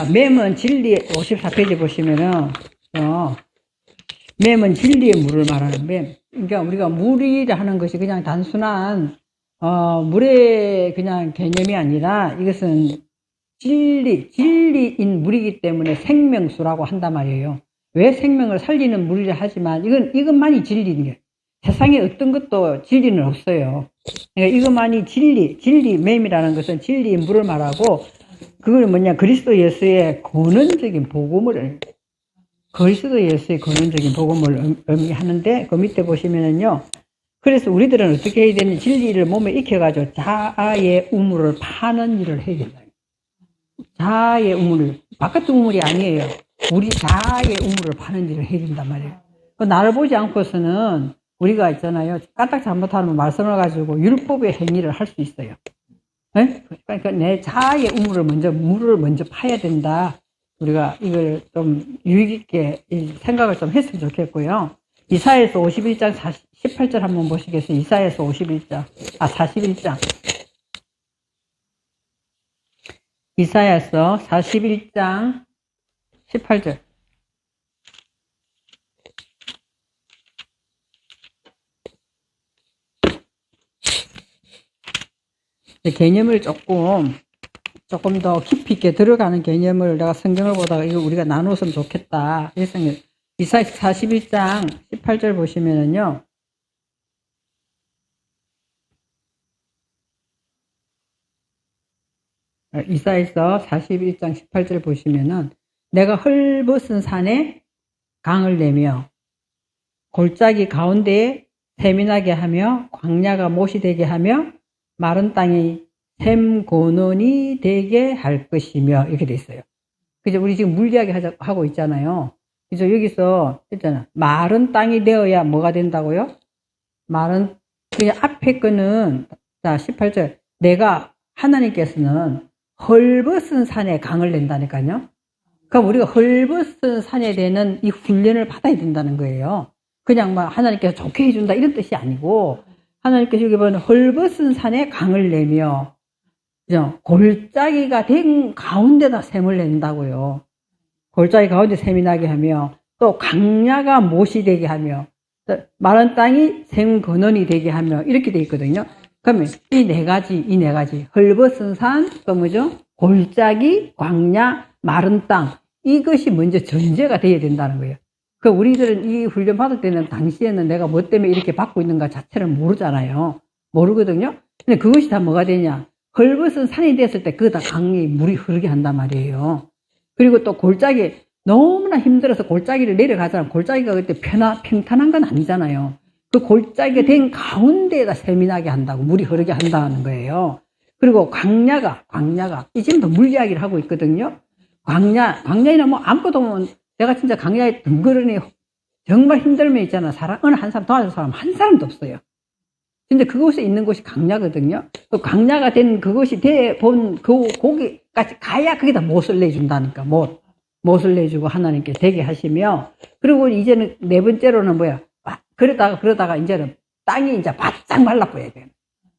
맴은 진리 54페이지 보시면은 맴은 진리의 물을 말하는 맴. 그러니까 우리가 물이라 하는 것이 그냥 단순한 물의 그냥 개념이 아니라 이것은 진리인 물이기 때문에 생명수라고 한단 말이에요. 왜 생명을 살리는 물이라 하지만 이것만이 진리인 게 세상에 어떤 것도 진리는 없어요. 그러니까 이것만이 진리 맴이라는 것은 진리의 물을 말하고 그걸 뭐냐 그리스도 예수의 근원적인 복음을 의미하는데 그 밑에 보시면은요. 그래서 우리들은 어떻게 해야 되는 진리를 몸에 익혀가지고 자아의 우물을 파는 일을 해야 된다. 자아의 우물을 바깥 우물이 아니에요. 우리 자아의 우물을 파는 일을 해야 된단 말이에요. 나를 보지 않고서는 우리가 있잖아요. 까딱 잘못하면 말씀을 가지고 율법의 행위를 할 수 있어요. 네? 그러니까 내 자아의 물을 먼저 파야 된다. 우리가 이걸 좀 유익있게 생각을 좀 했으면 좋겠고요. 이사야서 51장 18절 한번 보시겠어요? 이사야서 41장. 이사야서 41장 18절. 개념을 조금 더 깊이 있게 들어가는 개념을 내가 성경을 보다가 이거 우리가 나누었으면 좋겠다. 이사야서 41장 18절 보시면은요. 이사야서 41장 18절 보시면은 내가 헐벗은 산에 강을 내며 골짜기 가운데에 샘이 나게 하며 광야가 못이 되게 하며 마른 땅이 샘 근원이 되게 할 것이며 이렇게 돼 있어요. 그죠? 우리 지금 물 이야기 하고 있잖아요. 그래서 여기서 했잖아. 마른 땅이 되어야 뭐가 된다고요? 그냥 앞에 거는 자 18절 내가 하나님께서는 헐벗은 산에 강을 낸다니까요. 그럼 우리가 헐벗은 산에 되는 이 훈련을 받아야 된다는 거예요. 그냥 막 하나님께서 좋게 해준다 이런 뜻이 아니고 하나님께서 여기 보면 헐벗은 산에 강을 내며 골짜기가 된 가운데다 샘을 낸다고요. 골짜기 가운데 샘이 나게 하며 또 강야가 못이 되게 하며 마른 땅이 샘 근원이 되게 하며 이렇게 돼 있거든요. 그러면 이 네 가지 헐벗은 산 또 뭐죠? 골짜기, 광야, 마른 땅 이것이 먼저 전제가 돼야 된다는 거예요. 그 우리들은 이 훈련 받을 때는 당시에는 내가 뭐 때문에 이렇게 받고 있는가 자체를 모르잖아요. 모르거든요. 근데 그것이 다 뭐가 되냐? 헐벗은 산이 됐을 때 그거 다 강이 물이 흐르게 한단 말이에요. 그리고 또 골짜기 너무나 힘들어서 골짜기를 내려가잖아요. 골짜기가 그때 평탄한 건 아니잖아요. 그 골짜기가 된 가운데에다 샘이 나게 한다고 물이 흐르게 한다는 거예요. 그리고 광야가 지금도 물 이야기를 하고 있거든요. 광야에는 뭐 아무것도 뭐 내가 진짜 강야에 덩그러니 정말 힘들면 있잖아. 어느 한 사람 도와줄 사람 한 사람도 없어요. 근데 그곳에 있는 곳이 광야거든요. 그 광야가 된 그것이 돼본 거기까지 가야 거기다 못을 내준다니까. 못을 내주고 하나님께 되게 하시며 그리고 이제는 네 번째로는 뭐야? 그러다가 이제는 땅이 이제 바짝 말라버려야 돼요.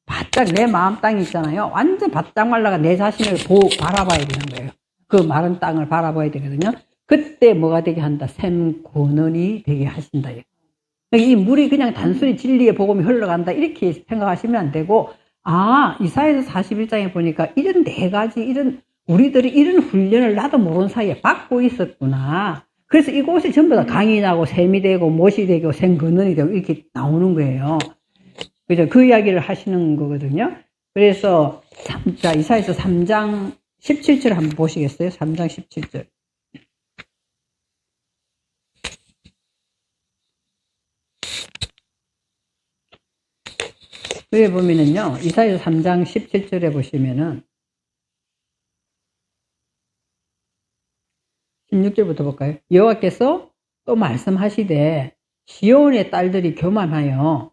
바짝 내 마음 땅이 있잖아요. 완전 바짝 말라가 내 자신을 바라봐야 되는 거예요. 그 마른 땅을 바라봐야 되거든요. 그때 뭐가 되게 한다? 샘 근원이 되게 하신다. 이 물이 그냥 단순히 진리의 복음이 흘러간다 이렇게 생각하시면 안 되고 이사야서 41장에 보니까 이런 네 가지 우리들이 이런 훈련을 나도 모르는 사이에 받고 있었구나. 그래서 이곳이 전부 다 강이 나고 샘이 되고 못이 되고 샘 근원이 되고 이렇게 나오는 거예요. 그죠? 그 이야기를 하시는 거거든요. 그래서 이사야서 3장 17절 한번 보시겠어요? 3장 17절. 여기 보면은요, 이사야서 3장 17절에 보시면은, 16절부터 볼까요? 여호와께서 또 말씀하시되, 시온의 딸들이 교만하여,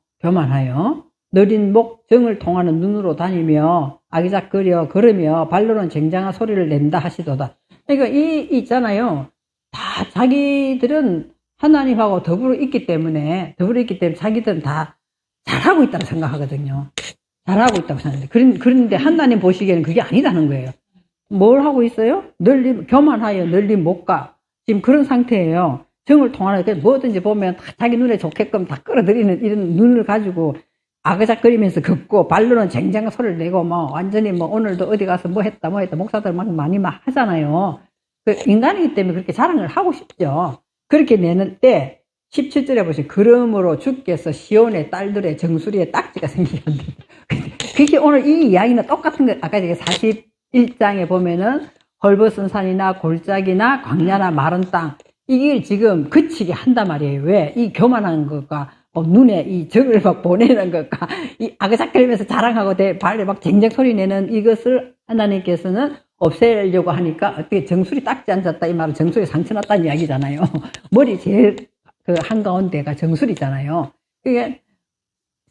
느린 목 정을 통하는 눈으로 다니며, 아기작거려 걸으며, 발로는 쟁장한 소리를 낸다 하시도다. 그러니까 있잖아요. 다 자기들은 하나님하고 더불어 있기 때문에 자기들은 다 잘하고 있다고 생각하거든요. 잘하고 있다고 생각하는데. 그런데 하나님 보시기에는 그게 아니다는 거예요. 뭘 하고 있어요? 교만하여 널리 못 가. 지금 그런 상태예요. 정을 통하는, 뭐든지 보면 다 자기 눈에 좋게끔 다 끌어들이는 이런 눈을 가지고 아그작거리면서 걷고, 발로는 쟁쟁 소리를 내고, 완전히 오늘도 어디 가서 뭐 했다, 목사들 막 많이 하잖아요. 인간이기 때문에 그렇게 자랑을 하고 싶죠. 그렇게 내는 때, 17절에 보시면, 그러므로 주께서 시온의 딸들의 정수리에 딱지가 생기게 한다. 그게 오늘 이 이야기는 똑같은 거, 아까 41장에 보면은, 헐벗은 산이나 골짜기나 광야나 마른 땅, 이게 지금 그치게 한단 말이에요. 왜? 이 교만한 것과, 눈에 이 적을 막 보내는 것과, 이 아그작거리면서 자랑하고 발에 막 쟁쟁 소리 내는 이것을 하나님께서는 없애려고 하니까, 어떻게 정수리 딱지 앉았다, 이 말은 정수리 상처 났다는 이야기잖아요. 머리 제일 한가운데가 정수리잖아요. 그게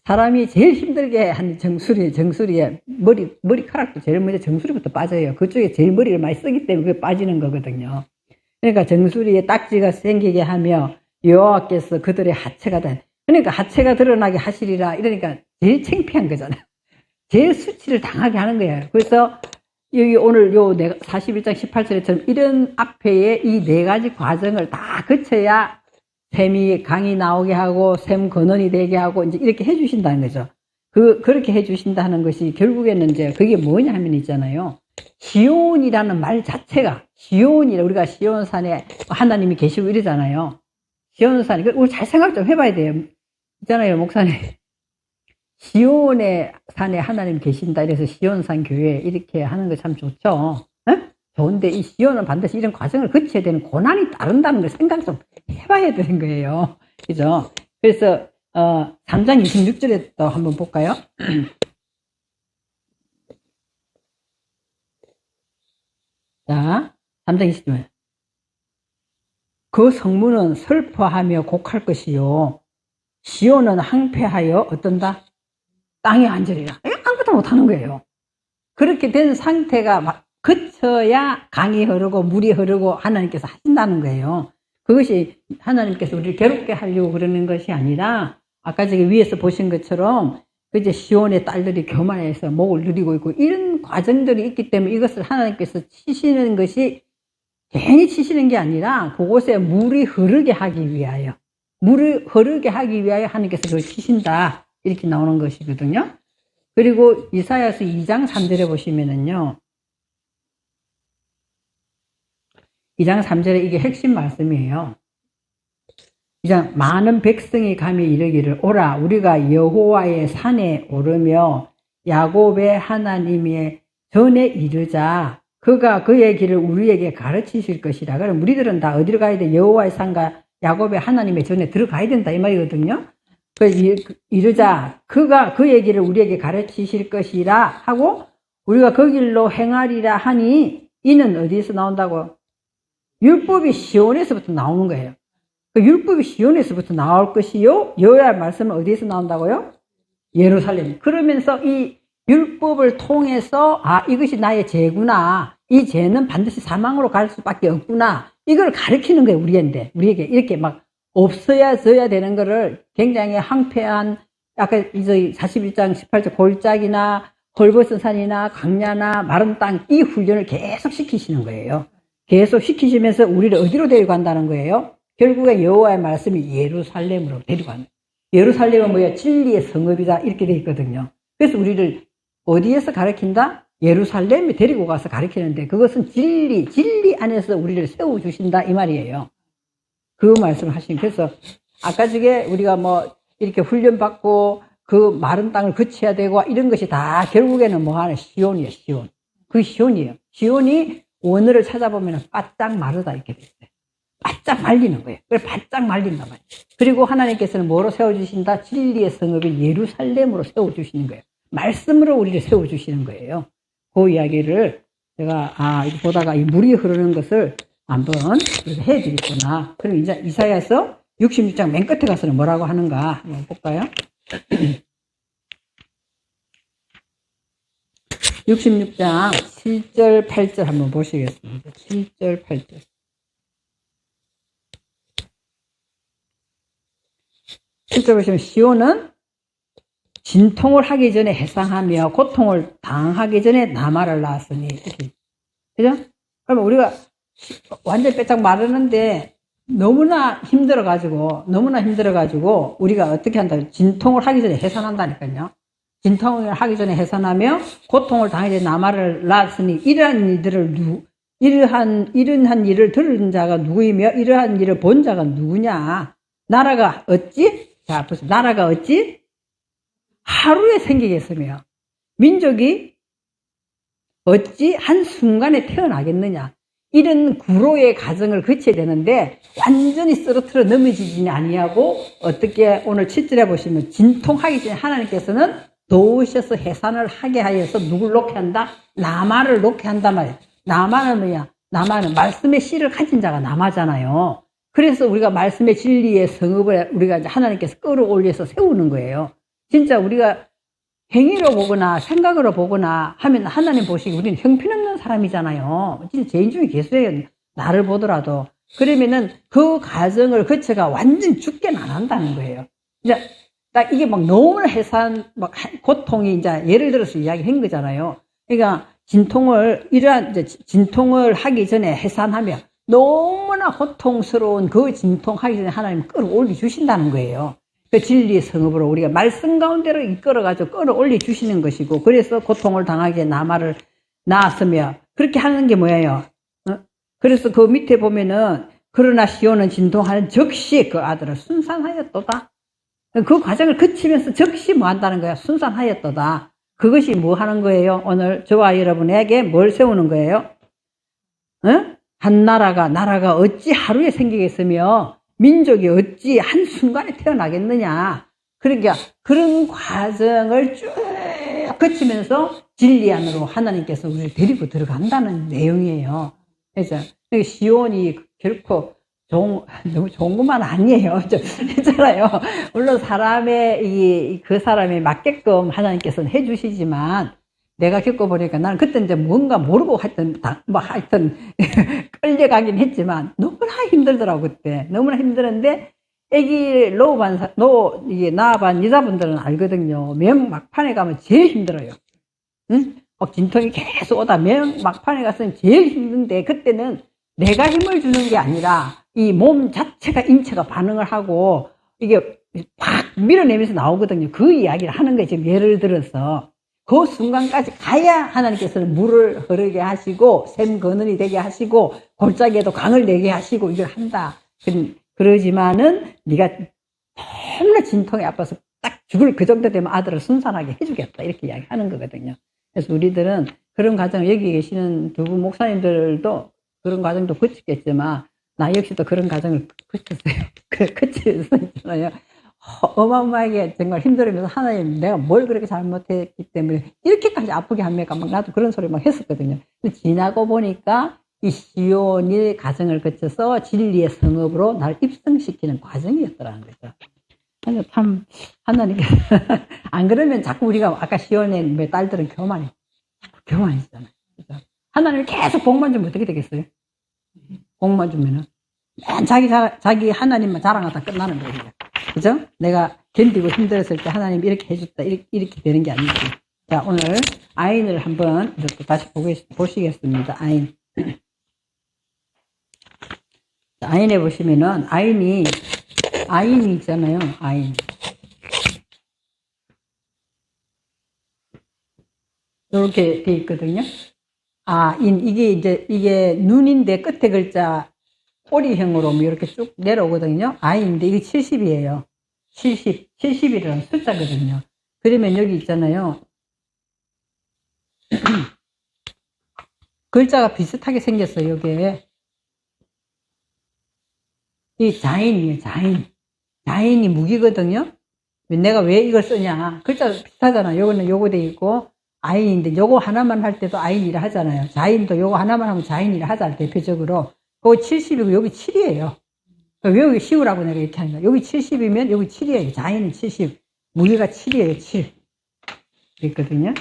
사람이 제일 힘들게 한 정수리에 머리카락도 제일 먼저 정수리부터 빠져요. 그쪽에 제일 머리를 많이 쓰기 때문에 그게 빠지는 거거든요. 그러니까 정수리에 딱지가 생기게 하며 여호와께서 그들의 하체가 다. 그러니까 하체가 드러나게 하시리라. 이러니까 제일 창피한 거잖아요. 제일 수치를 당하게 하는 거예요. 그래서 여기 오늘 41장 18절에처럼 이런 앞에의 이 네 가지 과정을 다 거쳐야 샘이 강이 나오게 하고 샘 근원이 되게 하고 이제 이렇게 해주신다는 거죠. 그렇게 해주신다는 것이 결국에는 이제 그게 뭐냐 하면 있잖아요. 시온이라는 말 자체가 우리가 시온산에 하나님이 계시고 이러잖아요. 시온산이 우리 잘 생각 좀 해봐야 돼요. 있잖아요, 목사님. 시온의 산에 하나님 계신다 이래서 시온산 교회 이렇게 하는 거 참 좋죠. 에? 좋은데 이 시온은 반드시 이런 과정을 거쳐야 되는 고난이 따른다는 걸 생각 좀 해봐야 되는 거예요. 그죠? 그래서 3장 26절에 또 한번 볼까요? 자, 3장 26절. 그 성문은 슬퍼하며 곡할 것이요. 시온은 항폐하여 어떤다? 땅에 앉으리라. 아무것도 못하는 거예요. 그렇게 된 상태가 막 거쳐야 강이 흐르고 물이 흐르고 하나님께서 하신다는 거예요. 그것이 하나님께서 우리를 괴롭게 하려고 그러는 것이 아니라 아까 저기 위에서 보신 것처럼 이제 시온의 딸들이 교만해서 목을 누리고 있고 이런 과정들이 있기 때문에 이것을 하나님께서 치시는 것이 괜히 치시는 게 아니라 그곳에 물이 흐르게 하기 위하여 하나님께서 그걸 치신다 이렇게 나오는 것이거든요. 그리고 이사야서 2장 3절에 보시면은요. 2장 3절에 이게 핵심 말씀이에요. 2장 많은 백성이 감히 이르기를 오라 우리가 여호와의 산에 오르며 야곱의 하나님의 전에 이르자 그가 그의 길을 우리에게 가르치실 것이라. 그럼 우리들은 다 어디로 가야 돼? 여호와의 산과 야곱의 하나님의 전에 들어가야 된다 이 말이거든요. 이르자 그가 그의 길을 우리에게 가르치실 것이라 하고 우리가 그 길로 행하리라 하니 이는 어디에서 나온다고? 율법이 시온에서부터 나오는 거예요. 그 율법이 시온에서부터 나올 것이요. 여호와의 말씀은 어디에서 나온다고요? 예루살렘. 그러면서 이 율법을 통해서 이것이 나의 죄구나. 이 죄는 반드시 사망으로 갈 수밖에 없구나. 이걸 가르치는 거예요. 우리에게 이렇게 막 없어져야 되는 거를 굉장히 항폐한 아까 이제 41장 18절 골짜기나 헐벗은 산이나 광야나 마른 땅 이 훈련을 계속 시키시는 거예요. 계속 시키시면서 우리를 어디로 데려간다는 거예요? 결국에 여호와의 말씀이 예루살렘으로 데려가는. 예루살렘은 뭐야? 진리의 성읍이다 이렇게 돼 있거든요. 그래서 우리를 어디에서 가르친다? 예루살렘에 데리고 가서 가르치는데 그것은 진리 안에서 우리를 세워주신다 이 말이에요. 그 말씀을 하신. 그래서 아까 저게 우리가 이렇게 훈련받고 그 마른 땅을 거쳐야 되고 이런 것이 다 결국에는 시온이에요. 시온. 그 시온이에요. 시온이 원어를 찾아보면 바짝 마르다 이렇게 돼 있어요. 바짝 말리는 거예요. 그래 바짝 말린단 말이에요. 그리고 하나님께서는 뭐로 세워주신다? 진리의 성읍인 예루살렘으로 세워주시는 거예요. 말씀으로 우리를 세워주시는 거예요. 그 이야기를 제가 이렇게 보다가 이 물이 흐르는 것을 한번 해드리구나. 그럼 이제 이사야서 66장 맨 끝에 가서는 뭐라고 하는가 한번 볼까요? 66장 7절 8절 한번 보시겠습니다. 7절 8절. 7절 보시면 시온은 진통을 하기 전에 해상하며 고통을 당하기 전에 남아를 낳았으니 이렇게 그죠? 그러면 우리가 완전 빼짝 마르는데 너무나 힘들어가지고 우리가 어떻게 한다? 진통을 하기 전에 해산한다니까요. 진통을 하기 전에 해산하며 고통을 당하게 나마를 낳았으니 이러한 일을 들은 자가 누구이며 이러한 일을 본 자가 누구냐? 나라가 어찌? 자, 보세요. 나라가 어찌? 하루에 생기겠으며 민족이 어찌 한순간에 태어나겠느냐? 이런 구로의 과정을 거쳐야 되는데 완전히 쓰러트려 넘어지지는 아니하고 어떻게 오늘 7절에 보시면 진통하기 전에 하나님께서는 도우셔서 해산을 하게 하여서 누굴 놓게 한다? 나마를 놓게 한단 말이에요. 나마는 뭐야? 나마는 말씀의 씨를 가진 자가 나마잖아요. 그래서 우리가 말씀의 진리의 성읍을 우리가 하나님께서 끌어올려서 세우는 거예요. 진짜 우리가 행위로 보거나 생각으로 보거나 하면 하나님 보시기 우리는 형편없는 사람이잖아요. 진짜 죄인 중에 계수예요. 나를 보더라도. 그러면은 그 과정을 거쳐가 완전히 죽게는 안 한다는 거예요. 이제 딱 이게 막 너무나 고통이 이제 예를 들어서 이야기한 거잖아요. 그러니까 이러한 진통을 하기 전에 해산하며 너무나 고통스러운 그 진통하기 전에 하나님 끌어올려 주신다는 거예요. 그 진리의 성읍으로 우리가 말씀 가운데로 이끌어가지고 끌어올려 주시는 것이고, 그래서 고통을 당하게 나마를 낳았으며, 그렇게 하는 게 뭐예요? 그래서 그 밑에 보면은, 그러나 시온은 진통하는 즉시 그 아들을 순산하였도다. 그 과정을 거치면서 즉시 뭐 한다는 거야? 순산하였도다. 그것이 뭐 하는 거예요? 오늘 저와 여러분에게 뭘 세우는 거예요? 한 나라가 어찌 하루에 생기겠으며, 민족이 어찌 한순간에 태어나겠느냐. 그러니까 그런 과정을 쭉 거치면서 진리 안으로 하나님께서 우리를 데리고 들어간다는 내용이에요. 그래서 시온이 결코 너무 좋은 것만 아니에요. 있잖아요. 물론 그 사람에 맞게끔 하나님께서는 해주시지만, 내가 겪어보니까 나는 그때 이제 뭔가 모르고 하여튼 끌려가긴 했지만 너무나 힘들더라고, 그때. 너무나 힘들었는데, 나아반 여자분들은 알거든요. 명 막판에 가면 제일 힘들어요. 응? 진통이 계속 오다 명 막판에 갔으면 제일 힘든데, 그때는 내가 힘을 주는 게 아니라 이 몸 자체가 인체가 반응을 하고 이게 확 밀어내면서 나오거든요. 그 이야기를 하는 거예요. 지금 예를 들어서. 그 순간까지 가야 하나님께서는 물을 흐르게 하시고 샘 근원이 되게 하시고 골짜기에도 강을 내게 하시고 이걸 한다. 그러지만은 네가 너무나 진통에 아파서 딱 죽을 그 정도 되면 아들을 순산하게 해주겠다, 이렇게 이야기하는 거거든요. 그래서 우리들은 그런 과정을, 여기 계시는 두 분 목사님들도 그런 과정도 거치겠지만 나 역시도 그런 과정을 거쳤어요. 어마어마하게 정말 힘들으면서 하나님, 내가 뭘 그렇게 잘못했기 때문에 이렇게까지 아프게 합니까? 막 나도 그런 소리 막 했었거든요. 지나고 보니까 이 시온의 과정을 거쳐서 진리의 성읍으로 나를 입성시키는 과정이었더라는 거죠. 참 하나님께서 안 그러면 자꾸 우리가 아까 시온의 딸들은 교만이잖아요. 그죠? 하나님이 계속 복만 주면 어떻게 되겠어요? 복만 주면은 맨 자기 하나님만 자랑하다 끝나는 거예요. 그죠? 내가 견디고 힘들었을 때 하나님 이렇게 해줬다, 이렇게 되는 게 아니지. 자, 오늘 아인을 한번 이렇게 다시 보시겠습니다. 아인. 아인에 보시면은 아인이 있잖아요. 아인. 이렇게 돼 있거든요. 이게 눈인데 끝에 글자 꼬리형으로 이렇게 쭉 내려오거든요. 아인인데 이게 70이에요. 70이라는 숫자거든요. 그러면 여기 있잖아요. 글자가 비슷하게 생겼어요, 여기에. 이 자인이에요, 자인. 자인이 무기거든요. 내가 왜 이걸 쓰냐. 글자가 비슷하잖아. 요거는 요거 돼 있고, 아인인데 요거 하나만 할 때도 아인이라 하잖아요. 자인도 요거 하나만 하면 자인이라 하잖아요, 대표적으로. 그거 70이고 여기 7이에요. 왜 여기 쉬우라고 내가 이렇게 하는 거야. 여기 70이면 여기 7이에요. 자인은 70. 무게가 7이에요, 7. 그랬거든요.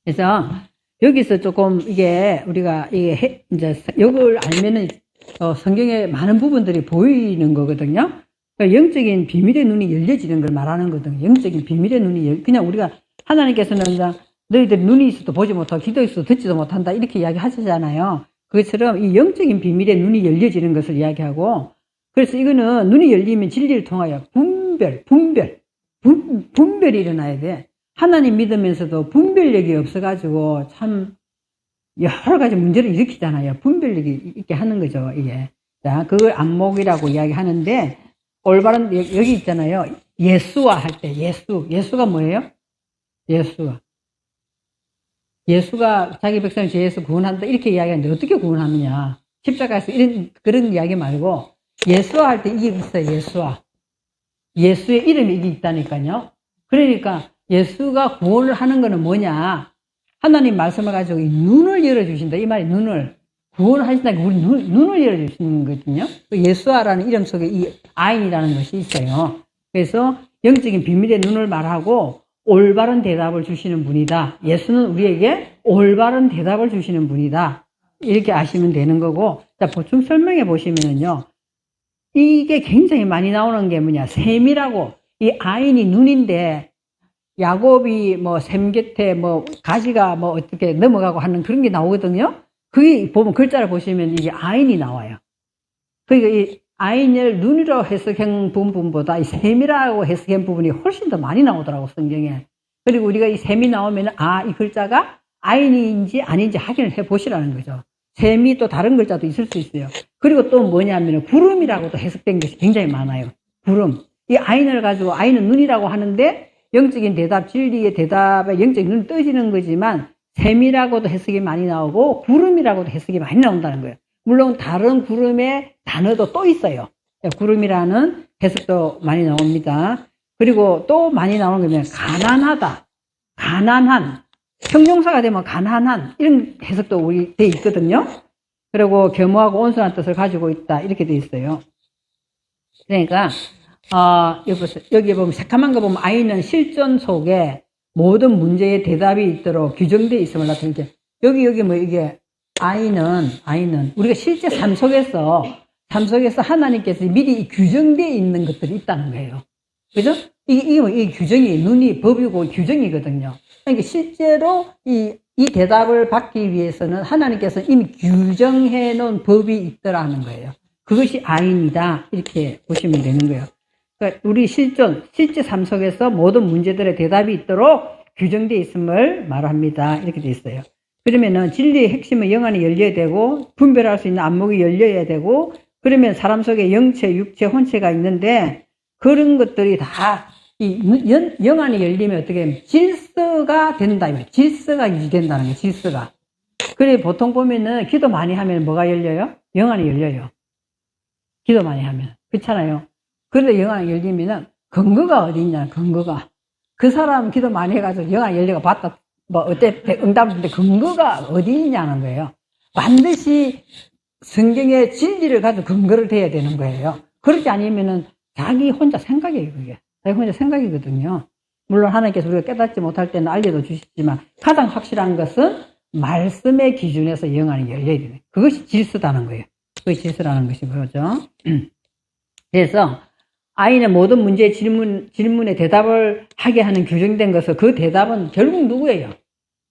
그래서 여기서 조금 우리가 이제 이걸 알면은 성경에 많은 부분들이 보이는 거거든요. 그러니까 영적인 비밀의 눈이 열려지는 걸 말하는 거거든요. 영적인 비밀의 눈이 그냥 우리가 하나님께서는 너희들 눈이 있어도 보지 못하고 귀도 있어도 듣지도 못한다. 이렇게 이야기 하시잖아요. 그것처럼 이 영적인 비밀의 눈이 열려지는 것을 이야기하고, 그래서 이거는 눈이 열리면 진리를 통하여 분별이 일어나야 돼. 하나님 믿으면서도 분별력이 없어가지고 참 여러 가지 문제를 일으키잖아요. 분별력이 있게 하는 거죠, 이게. 자, 그걸 안목이라고 이야기하는데, 올바른, 여기 있잖아요. 예수와 할 때, 예수가 뭐예요? 예수가 자기 백성을 죄에서 구원한다. 이렇게 이야기하는데 어떻게 구원하느냐. 십자가에서 그런 이야기 말고, 예수와 할 때 이게 있어요, 예수의 이름이 이게 있다니까요. 그러니까 예수가 구원을 하는 거는 뭐냐. 하나님 말씀을 가지고 이 눈을 열어주신다. 이 말이 눈을. 구원을 하신다니까 우리 눈을 열어주시는 거거든요. 예수아라는 이름 속에 이 아인이라는 것이 있어요. 그래서 영적인 비밀의 눈을 말하고 올바른 대답을 주시는 분이다. 예수는 우리에게 올바른 대답을 주시는 분이다. 이렇게 아시면 되는 거고, 자, 보충 설명해 보시면은요. 이게 굉장히 많이 나오는 게 뭐냐. 샘이라고. 이 아인이 눈인데, 야곱이 뭐 샘 곁에 뭐 가지가 뭐 어떻게 넘어가고 하는 그런 게 나오거든요. 그게 보면 글자를 보시면 이게 아인이 나와요. 그러니까 이 아인을 눈이라고 해석한 부분보다 이 샘이라고 해석한 부분이 훨씬 더 많이 나오더라고, 성경에. 그리고 우리가 이 샘이 나오면, 이 글자가 아인인지 아닌지 확인을 해 보시라는 거죠. 샘이 또 다른 글자도 있을 수 있어요. 그리고 또 뭐냐면 구름이라고도 해석된 것이 굉장히 많아요. 구름. 이 아인을 가지고 아인은 눈이라고 하는데 영적인 대답, 진리의 대답에 영적인 눈이 떠지는 거지만 샘이라고도 해석이 많이 나오고 구름이라고도 해석이 많이 나온다는 거예요. 물론 다른 구름의 단어도 또 있어요. 구름이라는 해석도 많이 나옵니다. 그리고 또 많이 나오는 게 가난하다, 가난한, 형용사가 되면 가난한 이런 해석도 우리 돼 있거든요. 그리고 겸허하고 온순한 뜻을 가지고 있다 이렇게 돼 있어요. 그러니까 여기 보면 새카만 거 보면 아이는 실존 속에 모든 문제의 대답이 있도록 규정되어 있음을 나타내죠. 여기 뭐 이게 아이는 우리가 실제 삶 속에서 하나님께서 미리 규정되어 있는 것들이 있다는 거예요. 그죠? 이 규정이 눈이 법이고 규정이거든요. 그러니까 실제로 이 대답을 받기 위해서는 하나님께서 이미 규정해 놓은 법이 있더라는 거예요. 그것이 아인이다. 이렇게 보시면 되는 거예요. 그러니까 우리 실제 삶 속에서 모든 문제들의 대답이 있도록 규정되어 있음을 말합니다. 이렇게 되어 있어요. 그러면은 진리의 핵심은 영 안에 열려야 되고, 분별할 수 있는 안목이 열려야 되고, 그러면 사람 속에 영체, 육체, 혼체가 있는데, 그런 것들이 다 영 안에 열리면 어떻게 하면 질서가 된다. 질서가 유지된다는 거예요. 질서가. 그래 보통 보면은 기도 많이 하면 뭐가 열려요? 영 안에 열려요. 기도 많이 하면. 그렇잖아요. 그런데 영 안에 열리면은 근거가 어디 있냐, 근거가. 그 사람 기도 많이 해가지고 영 안에 열려가 봤다. 뭐 어때? 응답을 했는데 근거가 어디 있냐는 거예요. 반드시 성경의 진리를 가지고 근거를 대야 되는 거예요. 그렇지 않으면은 자기 혼자 생각이에요, 그게. 자기 혼자 생각이거든요. 물론 하나님께서 우리가 깨닫지 못할 때는 알려도 주시지만 가장 확실한 것은 말씀의 기준에서 영 안이 열려야 돼요. 그것이 질서다는 거예요. 그것이 질서라는 것이 그거죠. 그래서 아이는 모든 문제의 질문에 대답을 하게 하는 규정된 것을, 그 대답은 결국 누구예요?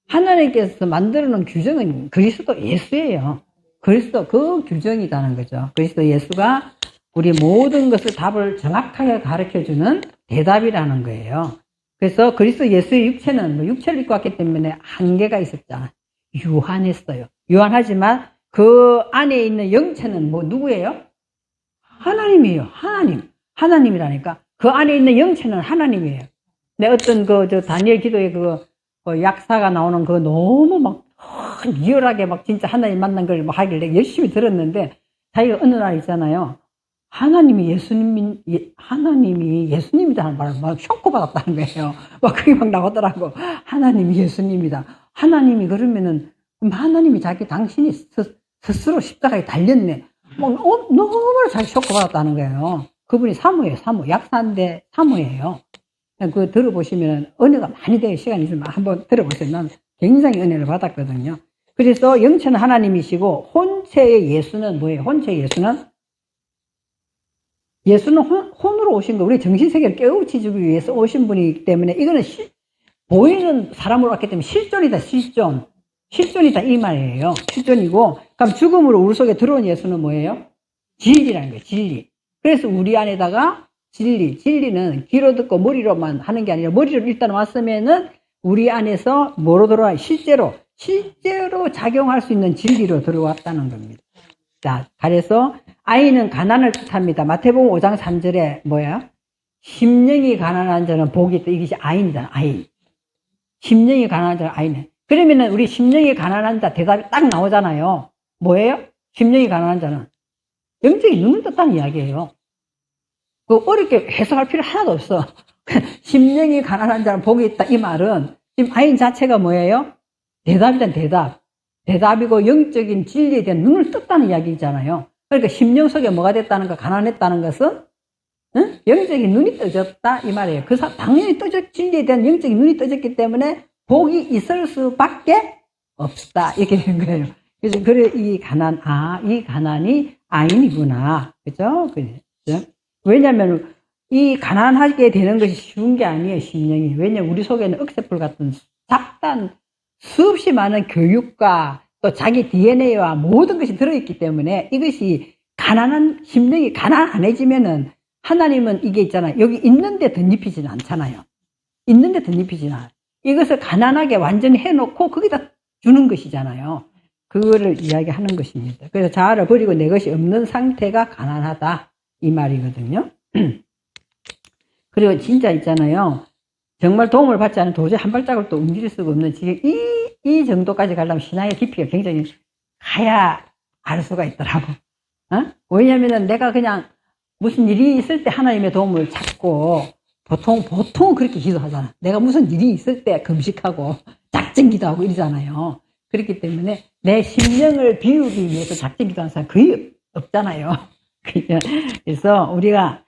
하나님께서 만들어 놓은 규정은 그리스도 예수예요. 그리스도 그 규정이라는 거죠. 그리스도 예수가 우리 모든 것을 답을 정확하게 가르쳐주는 대답이라는 거예요. 그래서 그리스도 예수의 육체는 육체를 입고 왔기 때문에 한계가 있었잖아요. 유한했어요. 유한하지만 그 안에 있는 영체는 누구예요? 하나님이에요. 하나님이라니까. 그 안에 있는 영체는 하나님이에요. 어떤 다니엘 기도에 약사가 나오는 그거 너무 리얼하게 진짜 하나님 만난 걸 하길래 열심히 들었는데, 자기가 어느 날 있잖아요. 하나님이 예수님이다 하는 말을 쇼크 받았다는 거예요. 그게 나오더라고. 하나님이 예수님이다. 하나님이 그러면은, 하나님이 당신이 스스로 십자가에 달렸네. 너무 자기 쇼크 받았다는 거예요. 그분이 사무예요, 사무. 약사인데 사무예요. 그거 들어보시면 은혜가 많이 돼요. 시간이 있으면 한번 들어보세요. 난 굉장히 은혜를 받았거든요. 그래서 영체는 하나님이시고, 혼체의 예수는 뭐예요? 혼체의 예수는 혼으로 오신 거, 우리 정신세계를 깨우치기 위해서 오신 분이기 때문에, 이거는 보이는 사람으로 왔기 때문에 실존이다, 실존. 실존이다, 이 말이에요. 실존이고, 그럼 죽음으로 우리 속에 들어온 예수는 뭐예요? 진리라는 거예요, 진리. 그래서 우리 안에다가 진리는 귀로 듣고 머리로만 하는 게 아니라 머리로 일단 왔으면은 우리 안에서 뭐로 들어와? 실제로 작용할 수 있는 진리로 들어왔다는 겁니다. 자, 그래서 아이는 가난을 뜻합니다. 마태복음 5장 3절에 뭐야? 심령이 가난한 자는 복이 있다. 이것이 아인이잖아, 아인. 심령이 가난한 자는 아인이네. 그러면은 우리 심령이 가난한 자 대답이 딱 나오잖아요. 뭐예요? 심령이 가난한 자는 영적인 눈을 떴다는 이야기예요. 그 어렵게 해석할 필요 하나도 없어. 심령이 가난한 자는 복이 있다. 이 말은 지금 아인 자체가 뭐예요? 대답이란 대답. 대답이고 영적인 진리에 대한 눈을 떴다는 이야기잖아요. 그러니까 심령 속에 뭐가 됐다는 거, 가난했다는 것은 영적인 눈이 떠졌다 이 말이에요. 당연히 진리에 대한 영적인 눈이 떠졌기 때문에 복이 있을 수밖에 없다 이렇게 된 거예요. 그래서 이 가난이 아인이구나, 그죠? 왜냐하면 이 가난하게 되는 것이 쉬운 게 아니에요, 심령이. 왜냐하면 우리 속에는 억새불 같은 잡단 수없이 많은 교육과 또 자기 DNA와 모든 것이 들어있기 때문에 이것이 심령이 가난해지면은 하나님은 이게 있잖아요. 여기 있는데 덧입히지는 않잖아요. 있는데 덧입히지는 않아요. 이것을 가난하게 완전히 해놓고 거기다 주는 것이잖아요. 그거를 이야기하는 것입니다. 그래서 자아를 버리고 내 것이 없는 상태가 가난하다 이 말이거든요. 그리고 진짜 있잖아요. 정말 도움을 받지 않으면 도저히 한 발짝을 또 움직일 수가 없는 지금 이 정도까지 가려면 신앙의 깊이가 굉장히 가야 알 수가 있더라고. 왜냐면은 내가 그냥 무슨 일이 있을 때 하나님의 도움을 찾고 보통은 그렇게 기도하잖아. 내가 무슨 일이 있을 때 금식하고 작정 기도하고 이러잖아요. 그렇기 때문에 내 심령을 비우기 위해서 작정 기도하는 사람 거의 없잖아요. 그래서 우리가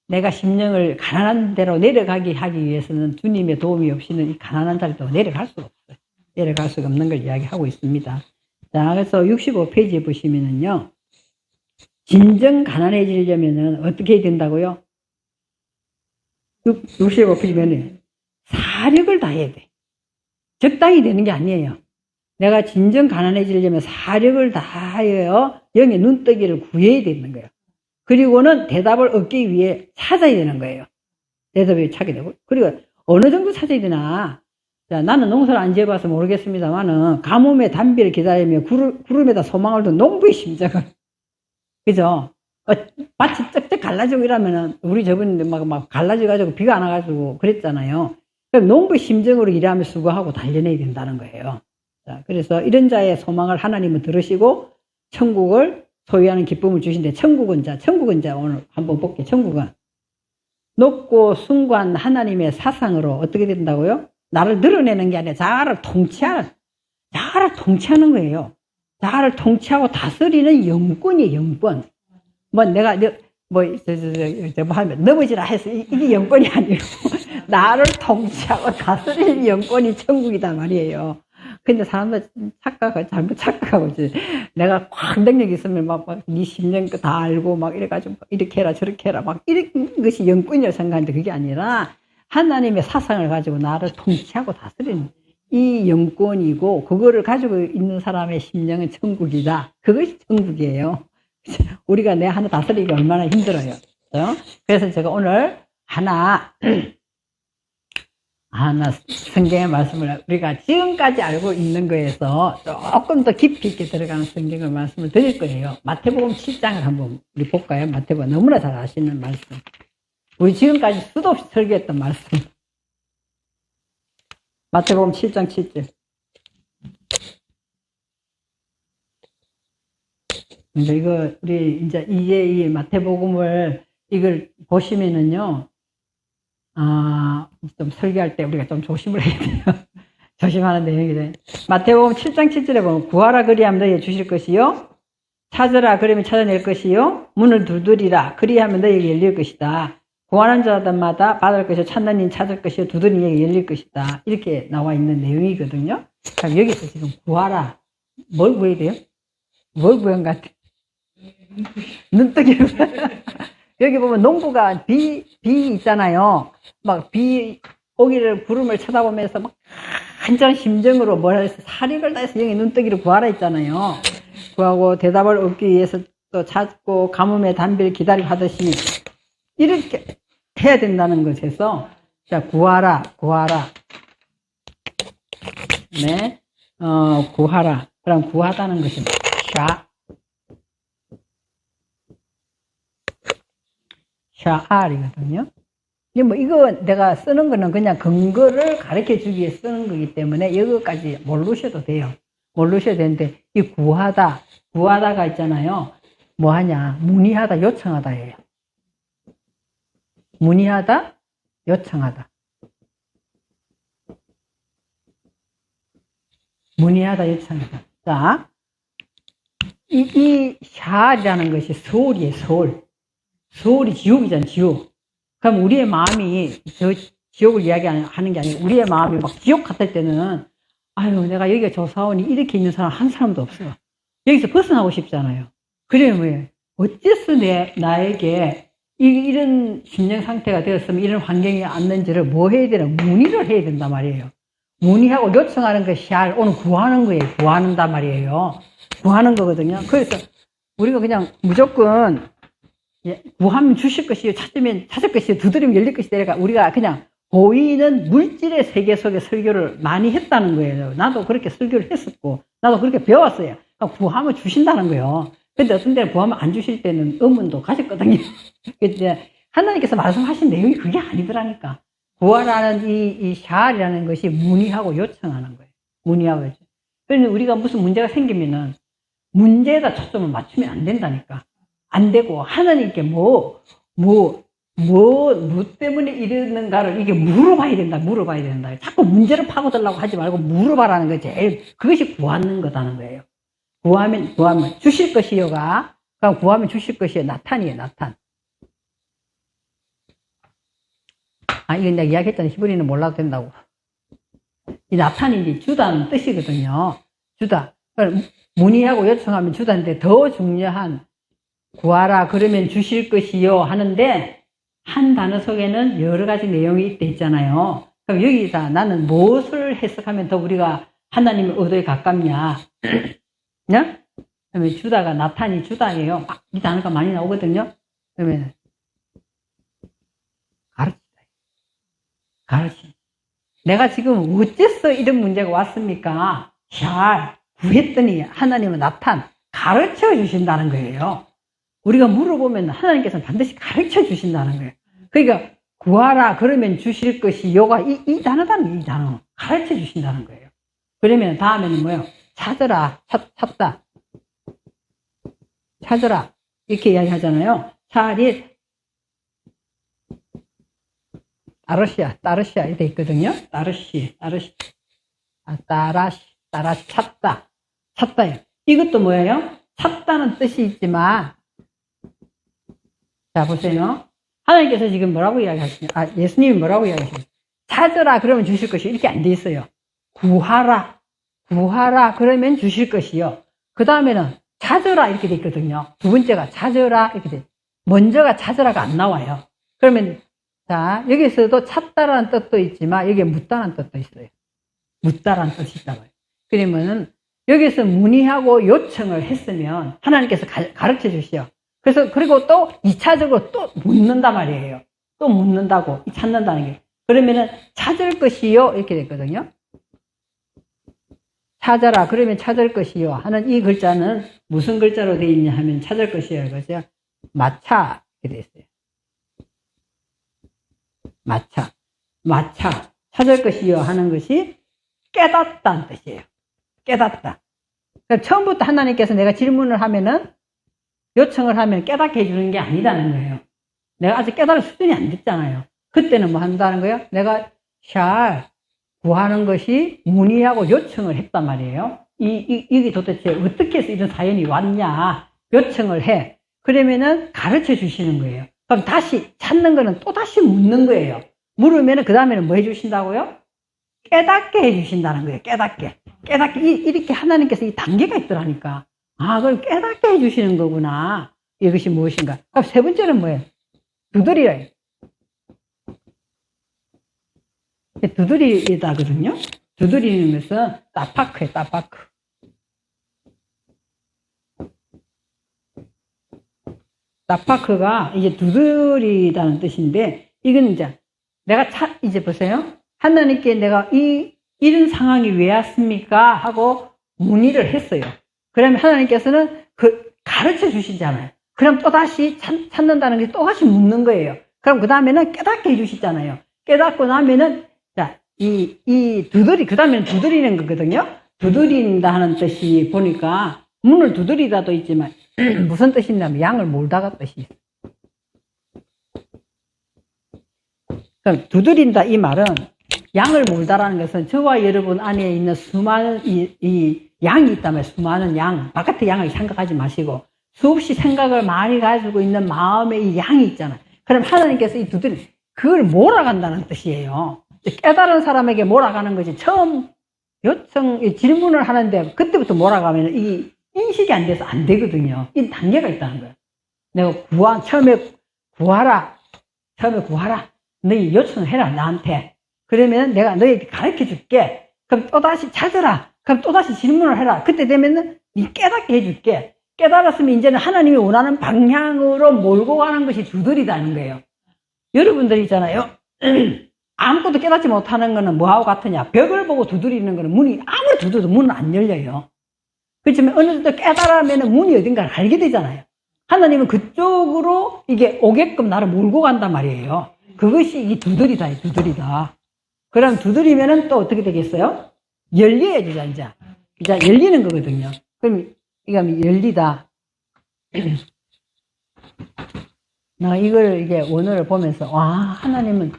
내가 심령을 가난한 데로 내려가게 하기 위해서는 주님의 도움이 없이는 이 가난한 자리도 내려갈 수가 없어요. 내려갈 수가 없는 걸 이야기하고 있습니다. 자, 그래서 65페이지에 보시면은요. 진정 가난해지려면은 어떻게 해야 된다고요? 65페이지면은 사력을 다해야 돼. 적당히 되는 게 아니에요. 내가 진정 가난해지려면 사력을 다하여 영의 눈뜨기를 구해야 되는 거예요. 그리고는 대답을 얻기 위해 찾아야 되는 거예요. 대답을 찾게 되고. 그리고 어느 정도 찾아야 되나? 자, 나는 농사를 안 지어봐서 모르겠습니다만은 가뭄의 단비를 기다리며 구름에다 소망을 둔 농부의 심정을. 그죠? 밭이 쩍쩍 갈라지고 이러면은 우리 저번에 막 갈라져가지고 비가 안 와가지고 그랬잖아요. 그럼 농부의 심정으로 일하며 수고하고 달려내야 된다는 거예요. 자, 그래서 이런 자의 소망을 하나님은 들으시고 천국을 소유하는 기쁨을 주신데 천국은 오늘 한번 볼게요. 천국은 높고 숭고한 하나님의 사상으로 어떻게 된다고요? 나를 늘어내는 게 아니라 자아를 통치하는 거예요. 자아를 통치하고 다스리는 영권이에요, 영권. 내가 넘어지라 해서 이게 영권이 아니고 나를 통치하고 다스리는 영권이 천국이다 말이에요. 근데 사람들 잘못 착각하고, 내가 확 능력이 있으면 네 심령 다 알고 이래가지고 이렇게 해라 저렇게 해라 이런 것이 영권이라고 생각하는데 그게 아니라 하나님의 사상을 가지고 나를 통치하고 다스리는 이 영권이고 그거를 가지고 있는 사람의 심령은 천국이다. 그것이 천국이에요. 우리가 내 하나 다스리기 얼마나 힘들어요. 그래서 제가 오늘 하나 성경의 말씀을 우리가 지금까지 알고 있는 거에서 조금 더 깊이 있게 들어가는 성경의 말씀을 드릴 거예요. 마태복음 7장을 한번 우리 볼까요? 마태복음 너무나 잘 아시는 말씀. 우리 지금까지 수도 없이 설교했던 말씀. 마태복음 7장 7절. 이거 우리 이제 이 마태복음을 이걸 보시면은요. 좀 설교할 때 우리가 좀 조심을 해야 돼요. 조심하는 내용이래. 마태복음 7장 7절에 보면 구하라 그리하면 너희에게 주실 것이요. 찾으라 그러면 찾아낼 것이요. 문을 두드리라 그리하면 너희에게 열릴 것이다. 구하는 자들마다 받을 것이요. 찾는 이는 찾을 것이요. 두드리는 이에게 열릴 것이다. 이렇게 나와 있는 내용이거든요. 그럼 여기서 지금 구하라. 뭘 구해야 돼요? 뭘 구한 것 같아? 눈뜨기를. 여기 보면 농부가 비 있잖아요. 고기를 구름을 쳐다보면서 막 한장 심정으로 뭐라 해서 사력을 다해서 영의 눈뜨기를 구하라 했잖아요. 구하고 대답을 얻기 위해서 또 찾고 가뭄의 단비를 기다리고 하듯이 이렇게 해야 된다는 것에서 자, 구하라. 네, 구하라. 그럼 구하다는 것이 샤알이거든요. 이거 내가 쓰는 거는 그냥 근거를 가르쳐 주기 위해 쓰는 거기 때문에 이거까지 모르셔도 돼요. 모르셔도 되는데, 이 구하다가 있잖아요. 뭐 하냐? 문의하다, 요청하다예요. 문의하다, 요청하다. 문의하다, 요청하다. 자, 이 샤알이라는 것이 서울이에요, 서울. 서울이 지옥이잖아, 지옥. 그럼 우리의 마음이 저 지옥을 이야기하는 게 아니고 우리의 마음이 막 지옥 같을 때는 아유 내가 여기가 조사원이 이렇게 있는 사람 한 사람도 없어요. 여기서 벗어나고 싶잖아요. 그러면 뭐예요? 어째서 나에게 이런 심령 상태가 되었으면 이런 환경이 왔는지를 뭐 해야 되나? 문의를 해야 된단 말이에요. 문의하고 요청하는 것이 오늘 구하는 거예요. 구하는단 말이에요. 구하는 거거든요. 그래서 우리가 그냥 무조건 구하면 주실 것이요, 찾으면 찾을 것이요, 두드리면 열릴 것이 되니까 우리가 그냥 보이는 물질의 세계 속에 설교를 많이 했다는 거예요. 나도 그렇게 설교를 했었고, 나도 그렇게 배웠어요. 그러니까 구하면 주신다는 거예요. 근데 어떤 데는 구하면 안 주실 때는 의문도 가졌거든요. 근데 하나님께서 말씀하신 내용이 그게 아니더라니까. 구하라는 이 샤알이라는 것이 문의하고 요청하는 거예요. 문의하고 요청. 그래서 우리가 무슨 문제가 생기면은 문제에다 초점을 맞추면 안 된다니까. 안 되고, 하나님께 뭐 때문에 이러는가를 이게 물어봐야 된다. 자꾸 문제를 파고들려고 하지 말고 물어봐라는 거 제일, 그것이 구하는 거다는 거예요. 구하면, 주실 것이요가, 그럼 구하면 주실 것이요, 나탄이에요, 나탄. 이건 내가 이야기했던 히브리는 몰라도 된다고. 이 나탄이 이제 주다는 뜻이거든요. 주다. 문의하고 요청하면 주다인데 더 중요한 구하라 그러면 주실 것이요 하는데 한 단어 속에는 여러 가지 내용이 있잖아요. 그럼 여기다 나는 무엇을 해석하면 더 우리가 하나님의 의도에 가깝냐? 네? 그러면 주다가 나탄이 주다예요. 이 단어가 많이 나오거든요. 그러면 가르치. 내가 지금 어째서 이런 문제가 왔습니까? 잘 구했더니 하나님은 나탄 가르쳐 주신다는 거예요. 우리가 물어보면 하나님께서는 반드시 가르쳐 주신다는 거예요. 그러니까 구하라 그러면 주실 것이요가 이 단어다는 이 단어 가르쳐 주신다는 거예요. 그러면 다음에는 뭐예요? 찾으라, 찾으라 이렇게 이야기하잖아요. 차라리 따르시아 이렇게 있거든요. 따라시 찾다요. 이것도 뭐예요? 찾다는 뜻이 있지만 자, 보세요. 하나님께서 지금 뭐라고 이야기하시냐? 예수님이 뭐라고 이야기하시냐? 찾으라, 그러면 주실 것이 이렇게 안 돼 있어요. 구하라, 그러면 주실 것이요. 그 다음에는 찾으라, 이렇게 돼 있거든요. 두 번째가 찾으라, 이렇게 돼. 먼저가 찾으라가 안 나와요. 그러면, 자, 여기서도 찾다라는 뜻도 있지만, 여기에 묻다라는 뜻도 있어요. 묻다라는 뜻이 있다고요. 그러면은, 여기서 문의하고 요청을 했으면, 하나님께서 가르쳐 주시오. 그리고 또 2차적으로 또 묻는단 말이에요. 또 묻는다고, 찾는다는 게. 그러면은, 찾을 것이요, 이렇게 됐거든요. 찾아라, 그러면 찾을 것이요 하는 이 글자는 무슨 글자로 되어 있냐 하면 찾을 것이요. 이거죠. 마차, 이렇게 되어 있어요. 마차. 찾을 것이요 하는 것이 깨닫다는 뜻이에요. 깨닫다. 그러니까 처음부터 하나님께서 내가 질문을 하면은, 요청을 하면 깨닫게 해주는 게 아니라는 거예요. 내가 아직 깨달을 수준이 안 됐잖아요. 그때는 뭐 한다는 거예요? 내가 구하는 것이 문의하고 요청을 했단 말이에요. 이게 도대체 어떻게 해서 이런 사연이 왔냐? 요청을 해. 그러면은 가르쳐 주시는 거예요. 그럼 다시 찾는 거는 또 다시 묻는 거예요. 물으면은 그 다음에는 뭐 해주신다고요? 깨닫게 해주신다는 거예요. 깨닫게. 이렇게 하나님께서 이 단계가 있더라니까. 그걸 깨닫게 해주시는 거구나. 이것이 무엇인가? 그럼 세 번째는 뭐예요? 두드리래요. 두드리다거든요. 두드리는 것은 따파크예요, 따파크. 따파크가 이제 두드리다는 뜻인데, 이건 이제 내가 이제 보세요. 하나님께 내가 이런 상황이 왜 왔습니까? 하고 문의를 했어요. 그러면 하나님께서는 가르쳐 주시잖아요. 그럼 또다시 찾는다는 게 또다시 묻는 거예요. 그럼 그 다음에는 깨닫게 해주시잖아요. 깨닫고 나면은, 자, 그 다음에는 두드리는 거거든요. 두드린다 하는 뜻이 보니까, 문을 두드리다도 있지만, 무슨 뜻이 있냐면, 양을 몰다가 뜻이 있어요. 그럼, 두드린다 이 말은, 양을 몰다라는 것은 저와 여러분 안에 있는 수많은 이 양이 있다면 수많은 양, 바깥의 양을 생각하지 마시고, 수없이 생각을 많이 가지고 있는 마음의 이 양이 있잖아요. 그럼 하나님께서 이 그걸 몰아간다는 뜻이에요. 깨달은 사람에게 몰아가는 거지. 처음 요청, 질문을 하는데 그때부터 몰아가면 이 인식이 안 돼서 안 되거든요. 이 단계가 있다는 거예요. 내가 처음에 구하라. 너희 요청해라, 나한테. 그러면 내가 너희에게 가르쳐 줄게. 그럼 또다시 찾으라. 그럼 또다시 질문을 해라. 그때 되면은 니 깨닫게 해줄게. 깨달았으면 이제는 하나님이 원하는 방향으로 몰고 가는 것이 두드리다는 거예요. 여러분들 있잖아요. 아무것도 깨닫지 못하는 거는 뭐하고 같으냐. 벽을 보고 두드리는 거는 문이 아무리 두드려도 문은 안 열려요. 그렇지만 어느 정도 깨달으면 문이 어딘가를 알게 되잖아요. 하나님은 그쪽으로 이게 오게끔 나를 몰고 간단 말이에요. 그것이 이 두드리다. 그럼 두드리면은 또 어떻게 되겠어요? 열려야죠, 이제. 열리는 거거든요. 그럼 이거 열리다. 나 이걸 이게 원어를 보면서, 와, 하나님은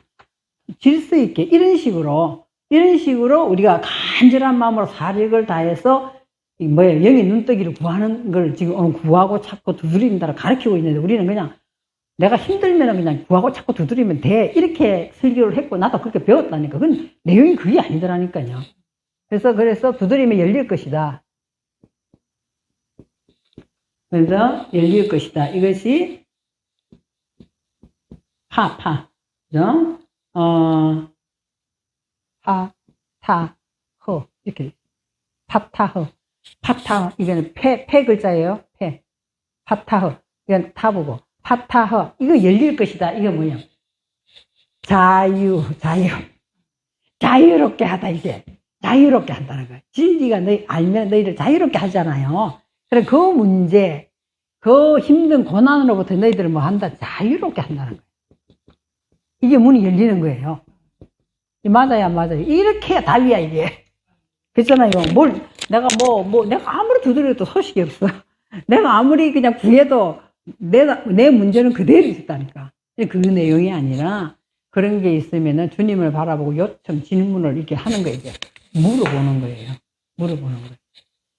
질서 있게 이런 식으로 우리가 간절한 마음으로 사력을 다해서 영의 눈뜨기를 구하는 걸 지금 오늘 구하고 찾고 두드린다를 가르치고 있는데, 우리는 그냥 내가 힘들면 그냥 구하고 찾고 두드리면 돼. 이렇게 설교를 했고, 나도 그렇게 배웠다니까. 그건 내용이 그게 아니더라니까요. 그래서 두드리면 열릴 것이다. 그래서 열릴 것이다. 이것이 그죠? 파타허. 이렇게. 파타허. 이거는 폐 글자예요. 폐. 파타허. 이건 타보고. 파타허. 이거 열릴 것이다. 이거 뭐냐? 자유롭게 하다, 이게. 자유롭게 한다는 거예요. 진리가 알면 너희를 자유롭게 하잖아요. 그래, 그 문제, 그 힘든 고난으로부터 너희들을 뭐 한다? 자유롭게 한다는 거예요. 이게 문이 열리는 거예요. 맞아요, 맞아요. 이렇게 답이야, 이게. 그렇잖아요. 내가 아무리 두드려도 소식이 없어. 내가 아무리 그냥 구해도 내 문제는 그대로 있었다니까. 그 내용이 아니라 그런 게 있으면은 주님을 바라보고 요청, 질문을 이렇게 하는 거예요, 이제. 물어보는 거예요.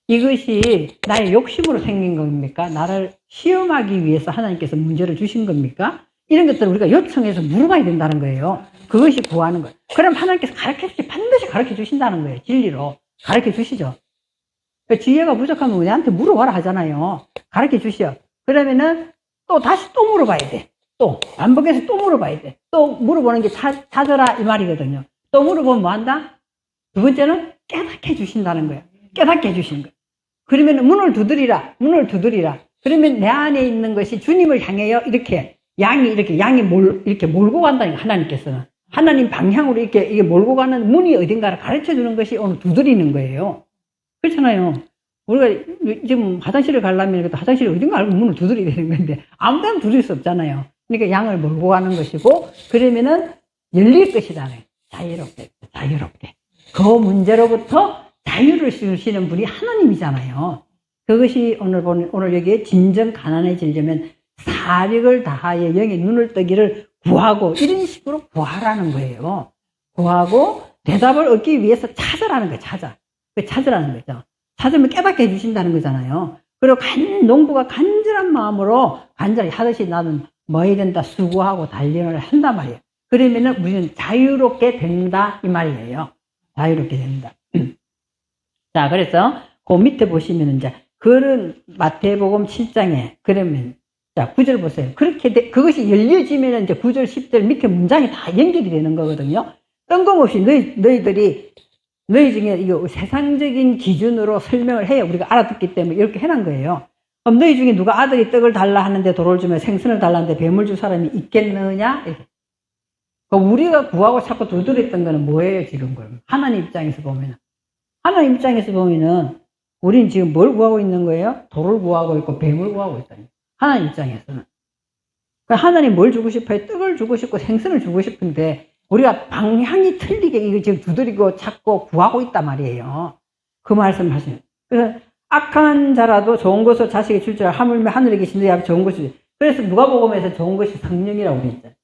이것이 나의 욕심으로 생긴 겁니까? 나를 시험하기 위해서 하나님께서 문제를 주신 겁니까? 이런 것들을 우리가 요청해서 물어봐야 된다는 거예요. 그것이 구하는 거예요. 그럼 하나님께서 반드시 가르쳐 주신다는 거예요. 진리로. 가르쳐 주시죠. 지혜가 부족하면 우리한테 물어봐라 하잖아요. 가르쳐 주시오. 그러면은 다시 물어봐야 돼. 반복해서 물어봐야 돼. 물어보는 게 찾아라 이 말이거든요. 물어보면 뭐 한다? 두 번째는 깨닫게 해주신다는 거예요. 깨닫게 해주시는 거예요. 그러면 문을 두드리라. 그러면 내 안에 있는 것이 주님을 향해요. 양이 이렇게 몰고 간다니까, 하나님께서는. 하나님 방향으로 이게 몰고 가는 문이 어딘가를 가르쳐 주는 것이 오늘 두드리는 거예요. 그렇잖아요. 우리가 지금 화장실을 가려면 화장실이 어딘가 알고 문을 두드려야 되는 건데, 아무 데나 두드릴 수 없잖아요. 그러니까 양을 몰고 가는 것이고, 그러면은 열릴 것이다. 자유롭게. 그 문제로부터 자유를 주시는 분이 하나님이잖아요. 그것이 오늘 여기에 진정 가난해지려면 사력을 다하여 영의 눈을 뜨기를 구하고, 이런 식으로 구하라는 거예요. 구하고 대답을 얻기 위해서 찾으라는 거예요. 찾으라는 거죠. 찾으면 깨닫게 해주신다는 거잖아요. 그리고 농부가 간절한 마음으로 간절히 하듯이 나는 뭐 해야 된다, 수고하고 단련을 한단 말이에요. 그러면은 우리는 자유롭게 된다 이 말이에요. 자유롭게 된다. 자, 그래서 그 밑에 보시면 이제 그런 마태복음 7장에 그러면 자 9절 보세요. 그것이 열려지면 이제 9절 10절 밑에 문장이 다 연결이 되는 거거든요. 뜬금없이 너희 중에 이거 세상적인 기준으로 설명을 해요. 우리가 알아듣기 때문에 이렇게 해놓은 거예요. 그럼 너희 중에 누가 아들이 떡을 달라 하는데 돌을 주면 생선을 달라는데 뱀을 줄 사람이 있겠느냐? 그럼 우리가 구하고 자꾸 두드렸던 거는 뭐예요, 지금 그럼? 하나님 입장에서 보면은. 하나님 입장에서 보면은, 우리는 지금 뭘 구하고 있는 거예요? 돌을 구하고 있고, 뱀을 구하고 있다니. 하나님 입장에서는. 그러니까 하나님 뭘 주고 싶어요? 떡을 주고 싶고, 생선을 주고 싶은데, 우리가 방향이 틀리게 이거 지금 두드리고 찾고 구하고 있단 말이에요. 그 말씀 하시는. 그래서 악한 자라도 좋은 것을 자식이 줄 줄 하물며 하늘에 계신 너희 아버지 좋은 것이지. 그래서 누가복음에서 좋은 것이 성령이라고 그랬잖아요.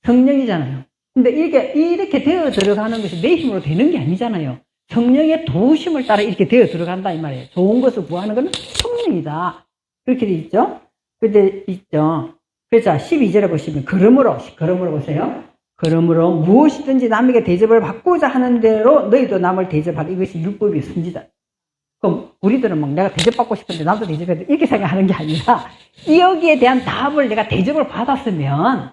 성령이잖아요. 근데 이렇게 되어 들어가는 것이 내 힘으로 되는 게 아니잖아요. 성령의 도우심을 따라 이렇게 되어 들어간다 이 말이에요. 좋은 것을 구하는 것은 성령이다. 그렇게 돼 있죠? 그때 있죠. 그래서 12절에 보시면 그러므로 보세요. 그러므로 무엇이든지 남에게 대접을 받고자 하는 대로 너희도 남을 대접하라. 이것이 율법이 선지자. 그럼 우리들은 막 내가 대접받고 싶은데 나도 대접해야 돼. 이렇게 생각하는 게 아니라 여기에 대한 답을 내가 대접을 받았으면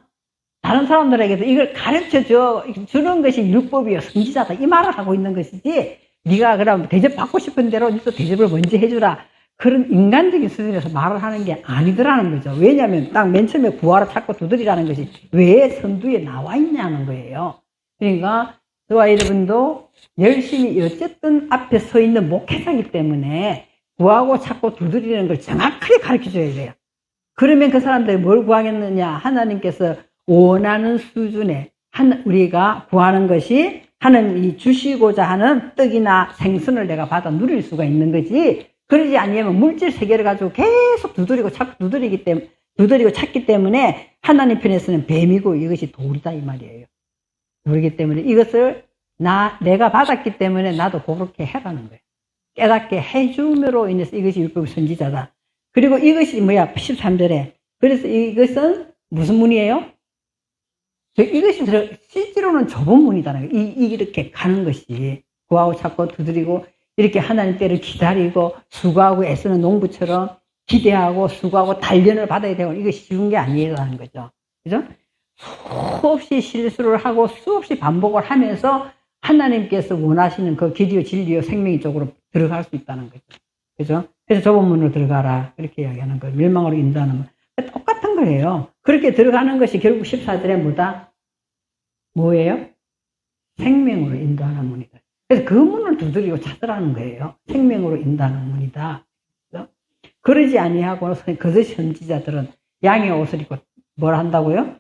다른 사람들에게도 이걸 가르쳐 주는 것이 율법이요 선지자다. 이 말을 하고 있는 것이지 네가 그럼 대접받고 싶은 대로 너도 대접을 먼저 해주라. 그런 인간적인 수준에서 말을 하는 게 아니더라는 거죠. 왜냐하면 딱 맨 처음에 구하라 찾고 두드리라는 것이 왜 선두에 나와 있냐는 거예요. 그러니까 저와 여러분도 열심히 어쨌든 앞에 서 있는 목회자이기 때문에 구하고 찾고 두드리는 걸 정확하게 가르쳐 줘야 돼요. 그러면 그 사람들이 뭘 구하겠느냐. 하나님께서 원하는 수준에 우리가 구하는 것이 하나님이 주시고자 하는 떡이나 생선을 내가 받아 누릴 수가 있는 거지. 그러지 않으면 물질 세계를 가지고 계속 두드리고 찾기 때문에 하나님 편에서는 뱀이고 이것이 돌이다 이 말이에요. 그렇기 때문에 이것을 내가 받았기 때문에 나도 그렇게 해라는 거예요. 깨닫게 해줌으로 인해서 이것이 율법 선지자다. 그리고 이것이 13절에. 그래서 이것은 무슨 문이에요? 이것이 실제로는 좁은 문이다는 거예요. 이렇게 가는 것이. 구하고 찾고 두드리고 이렇게 하나님 때를 기다리고 수고하고 애쓰는 농부처럼 기대하고 수고하고 단련을 받아야 되고 이것이 쉬운 게 아니라는 거죠. 그죠? 수없이 실수를 하고 수없이 반복을 하면서 하나님께서 원하시는 그 길이요 진리요 생명이 쪽으로 들어갈 수 있다는 거죠. 그죠? 그래서 좁은 문으로 들어가라. 이렇게 이야기하는 거예요. 멸망으로 인도하는 문. 똑같은 거예요. 그렇게 들어가는 것이 결국 14절에 뭐예요? 생명으로 인도하는 문이다. 그래서 그 문을 두드리고 찾으라는 거예요. 생명으로 인도하는 문이다. 그죠? 그러지 아니하고 거짓 선지자들은 양의 옷을 입고 뭘 한다고요?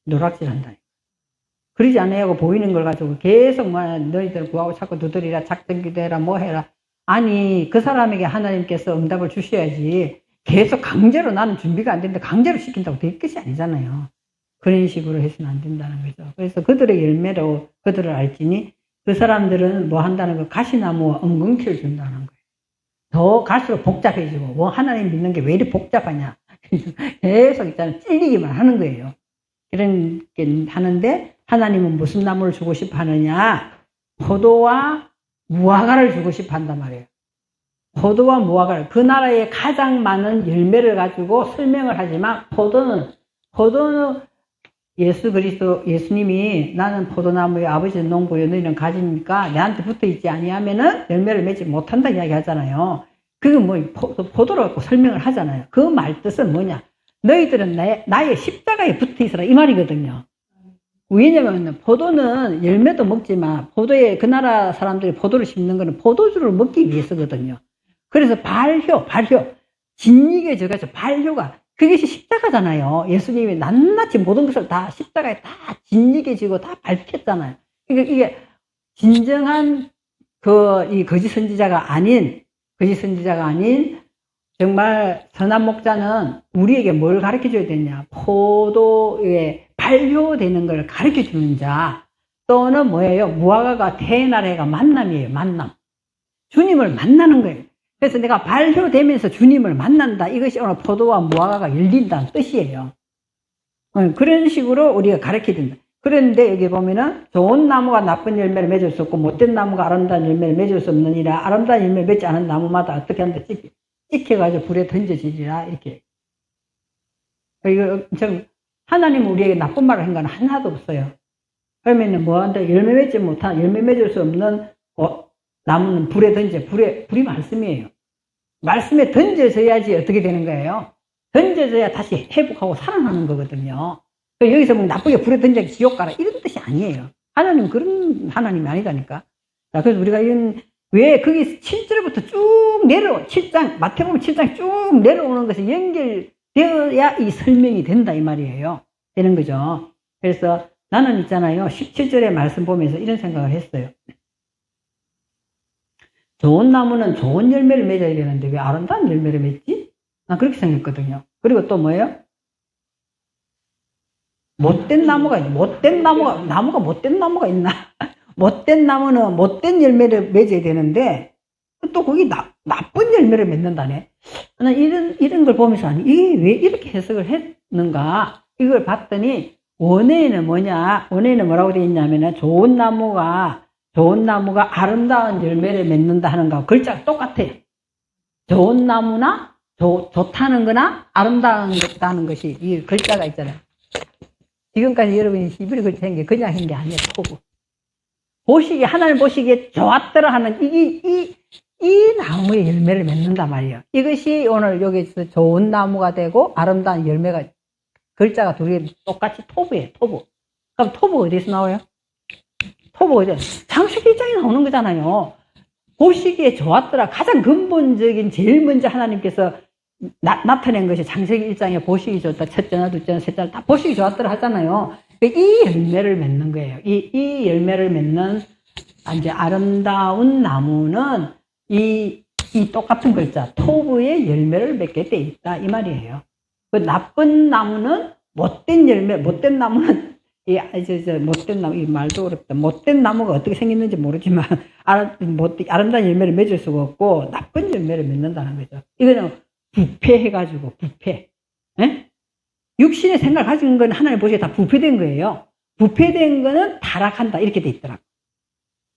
노락질 한다. 그러지 아니하고 보이는 걸 가지고 계속 너희들 구하고 찾고 두드리라 작전 기도해라 뭐 해라. 아니 그 사람에게 하나님께서 응답을 주셔야지 계속 강제로 나는 준비가 안 되는데 강제로 시킨다고 될 것이 아니잖아요. 그런 식으로 해서는 안 된다는 거죠. 그래서 그들의 열매로 그들을 알지니 그 사람들은 뭐 한다는 거 가시나무와 엉겅퀴를 준다는 거예요. 더 갈수록 복잡해지고 하나님 믿는 게 왜 이렇게 복잡하냐. 계속 있잖아요. 찔리기만 하는 거예요. 그런 게 하는데 하나님은 무슨 나무를 주고 싶어 하느냐. 포도와 무화과를 주고 싶어 한단 말이에요. 포도와 무화과를 그 나라에 가장 많은 열매를 가지고 설명을 하지만 포도는 예수 그리스도 예수님이 나는 포도나무의 아버지는 농부여 너희는 가지니까 내한테 붙어 있지 아니하면은 열매를 맺지 못한다 이야기 하잖아요. 그거 뭐 포도로 갖고 설명을 하잖아요. 그 말 뜻은 뭐냐? 너희들은 나의 십자가에 붙어 있어라 이 말이거든요. 왜냐면 포도는 열매도 먹지만 포도에 그 나라 사람들이 포도를 심는 거는 포도주를 먹기 위해서거든요. 그래서 발효 진리게 저가지고 발효가 그것이 십자가잖아요. 예수님이 낱낱이 모든 것을 다 십자가에 다 진리게 지고 다 밝혔잖아요. 그러니까 이게 진정한 이 거짓 선지자가 아닌 정말 선한 목자는 우리에게 뭘 가르쳐 줘야 되냐. 포도에 발효되는 걸 가르쳐 주는 자 또는 뭐예요? 무화과가 태나래가 만남이에요. 만남. 주님을 만나는 거예요. 그래서 내가 발효되면서 주님을 만난다. 이것이 오늘 포도와 무화과가 열린다는 뜻이에요. 그런 식으로 우리가 가르쳐야 된다. 그런데 여기 보면은 좋은 나무가 나쁜 열매를 맺을 수 없고 못된 나무가 아름다운 열매를 맺을 수 없느니라. 아름다운 열매를 맺지 않은 나무마다 어떻게 한다? 찍혀가지고 불에 던져지리라. 이렇게. 이거 하나님은 우리에게 나쁜 말을 한 건 하나도 없어요. 그러면은 뭐한다? 열매 맺을 수 없는 나무는 불에 던져. 불이 말씀이에요. 말씀에 던져져야지 어떻게 되는 거예요? 던져져야 다시 회복하고 살아나는 거거든요. 여기서 뭐 나쁘게 불에 던져 지옥 가라 이런 뜻이 아니에요. 하나님은 그런 하나님이 아니다니까. 자, 그래서 우리가 왜 거기 7절부터 쭉 마태복음 7장 쭉 내려오는 것이 연결되어야 이 설명이 된다 이 말이에요. 되는 거죠. 그래서 나는 있잖아요. 17절의 말씀 보면서 이런 생각을 했어요. 좋은 나무는 좋은 열매를 맺어야 되는데 왜 아름다운 열매를 맺지? 난 그렇게 생각했거든요. 그리고 또 뭐예요? 못된 나무가 있나? 못된 나무는 못된 열매를 맺어야 되는데 또 거기 나쁜 열매를 맺는다네. 나는 이런 걸 보면서 이게 왜 이렇게 해석을 했는가? 이걸 봤더니 원어에는 뭐라고 되어 있냐면은 좋은 나무가 아름다운 열매를 맺는다 하는 거하고 글자가 똑같아요. 좋은 나무나 좋다는 거나 아름다운 것이 이 글자가 있잖아요. 지금까지 여러분이 히브리 글자 한 게 그냥 한 게 아니에요. 토부. 하나님 보시기에 좋았더라 하는 이 나무의 열매를 맺는단 말이에요. 이것이 오늘 여기서 좋은 나무가 되고 아름다운 열매가 글자가 둘이 똑같이 토부예요. 토부. 그럼 토부 어디서 나와요? 토부 어디서? 창세기 1장에 나오는 거잖아요. 보시기에 좋았더라. 가장 근본적인 제일 먼저 하나님께서 나타낸 것이 창세기 1장에 보시기 좋다. 첫째나 둘째나 셋째나 다 보시기 좋았더라 하잖아요. 이 열매를 맺는 거예요. 이 열매를 맺는 이제 아름다운 나무는 이 똑같은 글자 토부의 열매를 맺게 돼 있다 이 말이에요. 그 나쁜 나무는 못된 나무는 못된 나무 이 말도 어렵다. 못된 나무가 어떻게 생겼는지 모르지만 아름다운 열매를 맺을 수가 없고 나쁜 열매를 맺는다는 거죠. 이거는 부패해가지고 부패. 에? 육신의 생각을 가진 건 하나님 보시기에 다 부패된 거예요. 부패된 거는 타락한다 이렇게 돼 있더라고.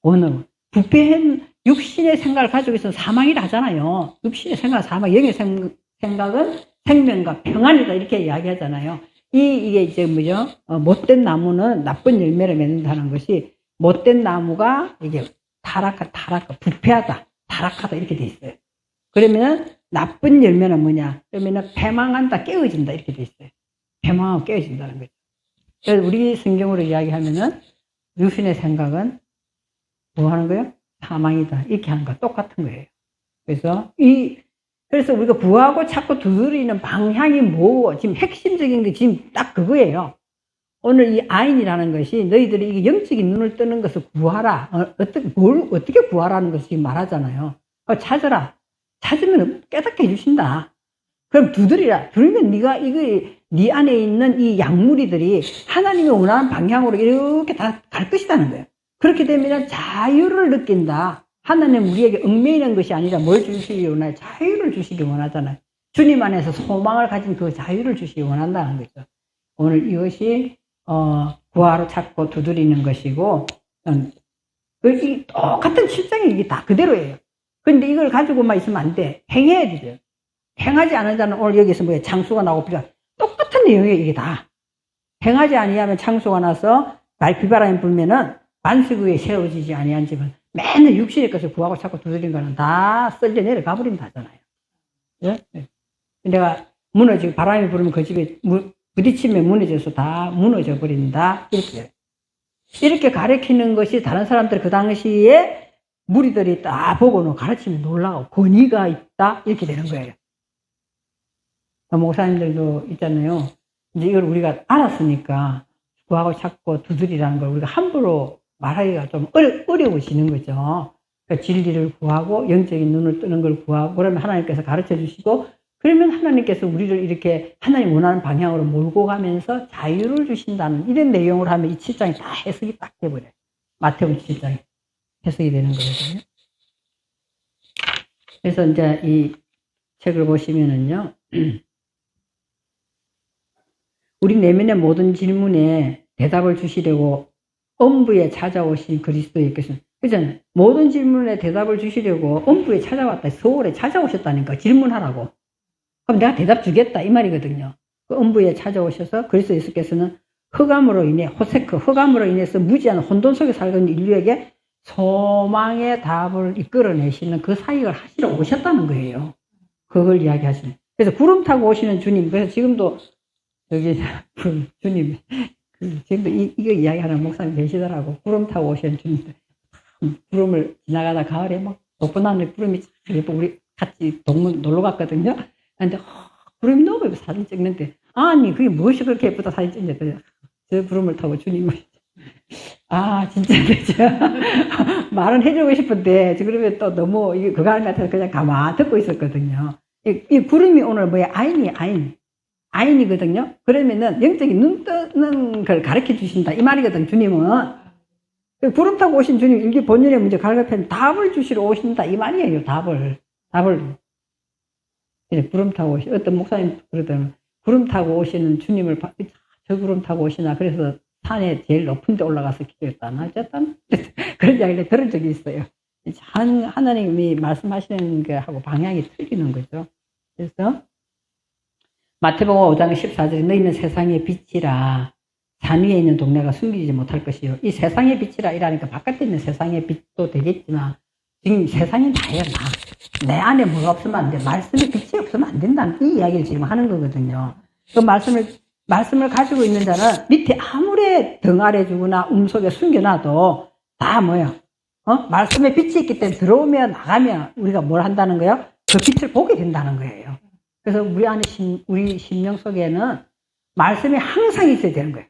오늘 부패한 육신의 생각을 가지고 있으면 사망이라 하잖아요. 육신의 생각은 사망, 영의 생각은 생명과 평안이다 이렇게 이야기하잖아요. 이게 이제 뭐죠? 못된 나무는 나쁜 열매를 맺는다는 것이 못된 나무가 이게 부패하다, 타락하다 이렇게 돼 있어요. 그러면 나쁜 열매는 뭐냐? 그러면은 패망한다, 깨어진다 이렇게 돼 있어요. 패망하고 깨어진다는 거죠. 그래서 우리 성경으로 이야기하면은 육신의 생각은 뭐 하는 거예요? 사망이다 이렇게 하는 거 똑같은 거예요. 그래서 우리가 구하고 찾고 두드리는 방향이 뭐고 지금 핵심적인 게 지금 딱 그거예요. 오늘 이 아인이라는 것이 너희들이 이게 영적인 눈을 뜨는 것을 구하라. 어떻게 구하라는 것을 지금 말하잖아요. 찾으라. 찾으면 깨닫게 해주신다. 그럼 두드리라. 두드리면 네 안에 있는 이 약무리들이 하나님이 원하는 방향으로 이렇게 다 갈 것이라는 거예요. 그렇게 되면 자유를 느낀다. 하나님 우리에게 얽매이는 것이 아니라 뭘 주시기 원하요? 자유를 주시기 원하잖아요. 주님 안에서 소망을 가진 그 자유를 주시기 원한다는 거죠. 오늘 이것이 구하러 찾고 두드리는 것이고 이 똑같은 7장이 이게 다 그대로예요. 근데 이걸 가지고만 있으면 안 돼. 행해야 되죠. 행하지 않은 자는 오늘 여기서 뭐야 창수가 나고 똑같은 내용이에요. 이게 다. 행하지 아니하면 창수가 나서 비바람이 불면은 반석 위에 세워지지 아니한 집은 맨날 육신의 것을 구하고 찾고 두드린 거는 다 썰려 내려가 버린다잖아요. 예? 내가 무너지고 바람이 불으면 그 집에 부딪히면 무너져서 다 무너져 버린다. 이렇게 가르치는 것이 다른 사람들 그 당시에 무리들이 딱 보고는 가르치면 놀라고 권위가 있다. 이렇게 되는 거예요. 목사님들도 있잖아요. 이제 이걸 우리가 알았으니까 구하고 찾고 두드리라는 걸 우리가 함부로 말하기가 좀 어려워지는 거죠. 그러니까 진리를 구하고 영적인 눈을 뜨는 걸 구하고 그러면 하나님께서 가르쳐 주시고 그러면 하나님께서 우리를 이렇게 하나님 원하는 방향으로 몰고 가면서 자유를 주신다는 이런 내용을 하면 이 7장이 다 해석이 딱 돼버려요. 마태복음 7장이 해석이 되는 거거든요. 그래서 이제 이 책을 보시면은요. 우리 내면의 모든 질문에 대답을 주시려고 엄부에 찾아오신 그리스도의 것은 그잖아요. 모든 질문에 대답을 주시려고 엄부에 찾아왔다. 서울에 찾아오셨다니까 질문하라고. 그럼 내가 대답 주겠다 이 말이거든요. 그 엄부에 찾아오셔서 그리스도 예수께서는 흑암으로 인해, 호세크, 흑암으로 인해서 무지한 혼돈 속에 살고 있는 인류에게 소망의 답을 이끌어내시는 그 사역을 하시러 오셨다는 거예요. 그걸 이야기하시는. 그래서 구름 타고 오시는 주님, 그래서 지금도 여기 주님, 지금도 이거 이야기하는 목사님 계시더라고. 구름 타고 오시는 주님. 구름을 지나가다 가을에 막 높은 하늘 구름이 참 예뻐. 우리 같이 동문 놀러 갔거든요. 근데 구름이 너무 예뻐 사진 찍는데 아니 그게 무엇이 그렇게 예쁘다 사진 찍는데 저 구름을 타고 주님을 진짜 그죠. 말은 해주고 싶은데 그러면 또 너무 이게 그거 하는 것 같아서 그냥 가만 듣고 있었거든요. 이 구름이 오늘 뭐야? 아인이거든요. 그러면은 영적인 눈 뜨는 걸 가르쳐 주신다 이 말이거든. 주님은 구름 타고 오신 주님 일기 본연의 문제 갈급한 답을 주시러 오신다 이 말이에요. 답을 구름 타고 오시 어떤 목사님 그러더라고요. 구름 타고 오시는 주님을 저 구름 타고 오시나 그래서 산에 제일 높은 데 올라가서 기도했다나 어쨌든 그런 이야기를 들은 적이 있어요. 하나님이 말씀하시는 거하고 방향이 틀리는 거죠. 그래서 마태복음 5장 14절에 너희는 세상의 빛이라 산 위에 있는 동네가 숨기지 못할 것이요. 이 세상의 빛이라 이라니까 바깥에 있는 세상의 빛도 되겠지만 지금 세상이 나예요. 내 안에 뭐가 없으면 안 돼. 말씀에 빛이 없으면 안 된다는 이 이야기를 지금 하는 거거든요. 그 말씀을 가지고 있는 자는 밑에 아무리 등 아래 주거나 속에 숨겨놔도 다 뭐야? 말씀에 빛이 있기 때문에 들어오면 나가면 우리가 뭘 한다는 거예요? 그 빛을 보게 된다는 거예요. 그래서 우리 안에 우리 심령 속에는 말씀이 항상 있어야 되는 거예요.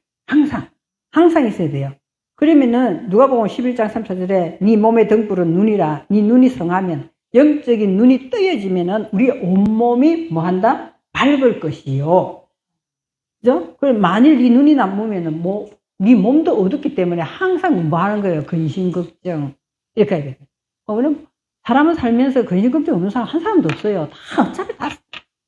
항상 있어야 돼요. 그러면은 누가복음 11장 3절에 네 몸의 등불은 눈이라. 네 눈이 성하면 영적인 눈이 뜨여지면은 우리의 온몸이 뭐 한다? 밝을 것이요. 그죠? 그럼 만일 네 눈이 남으면은 네 몸도 어둡기 때문에 항상 뭐 하는 거예요? 근심 걱정 이렇게 해야 돼요. 그럼 사람은 살면서 근심 걱정 없는 사람 한 사람도 없어요. 어차피 다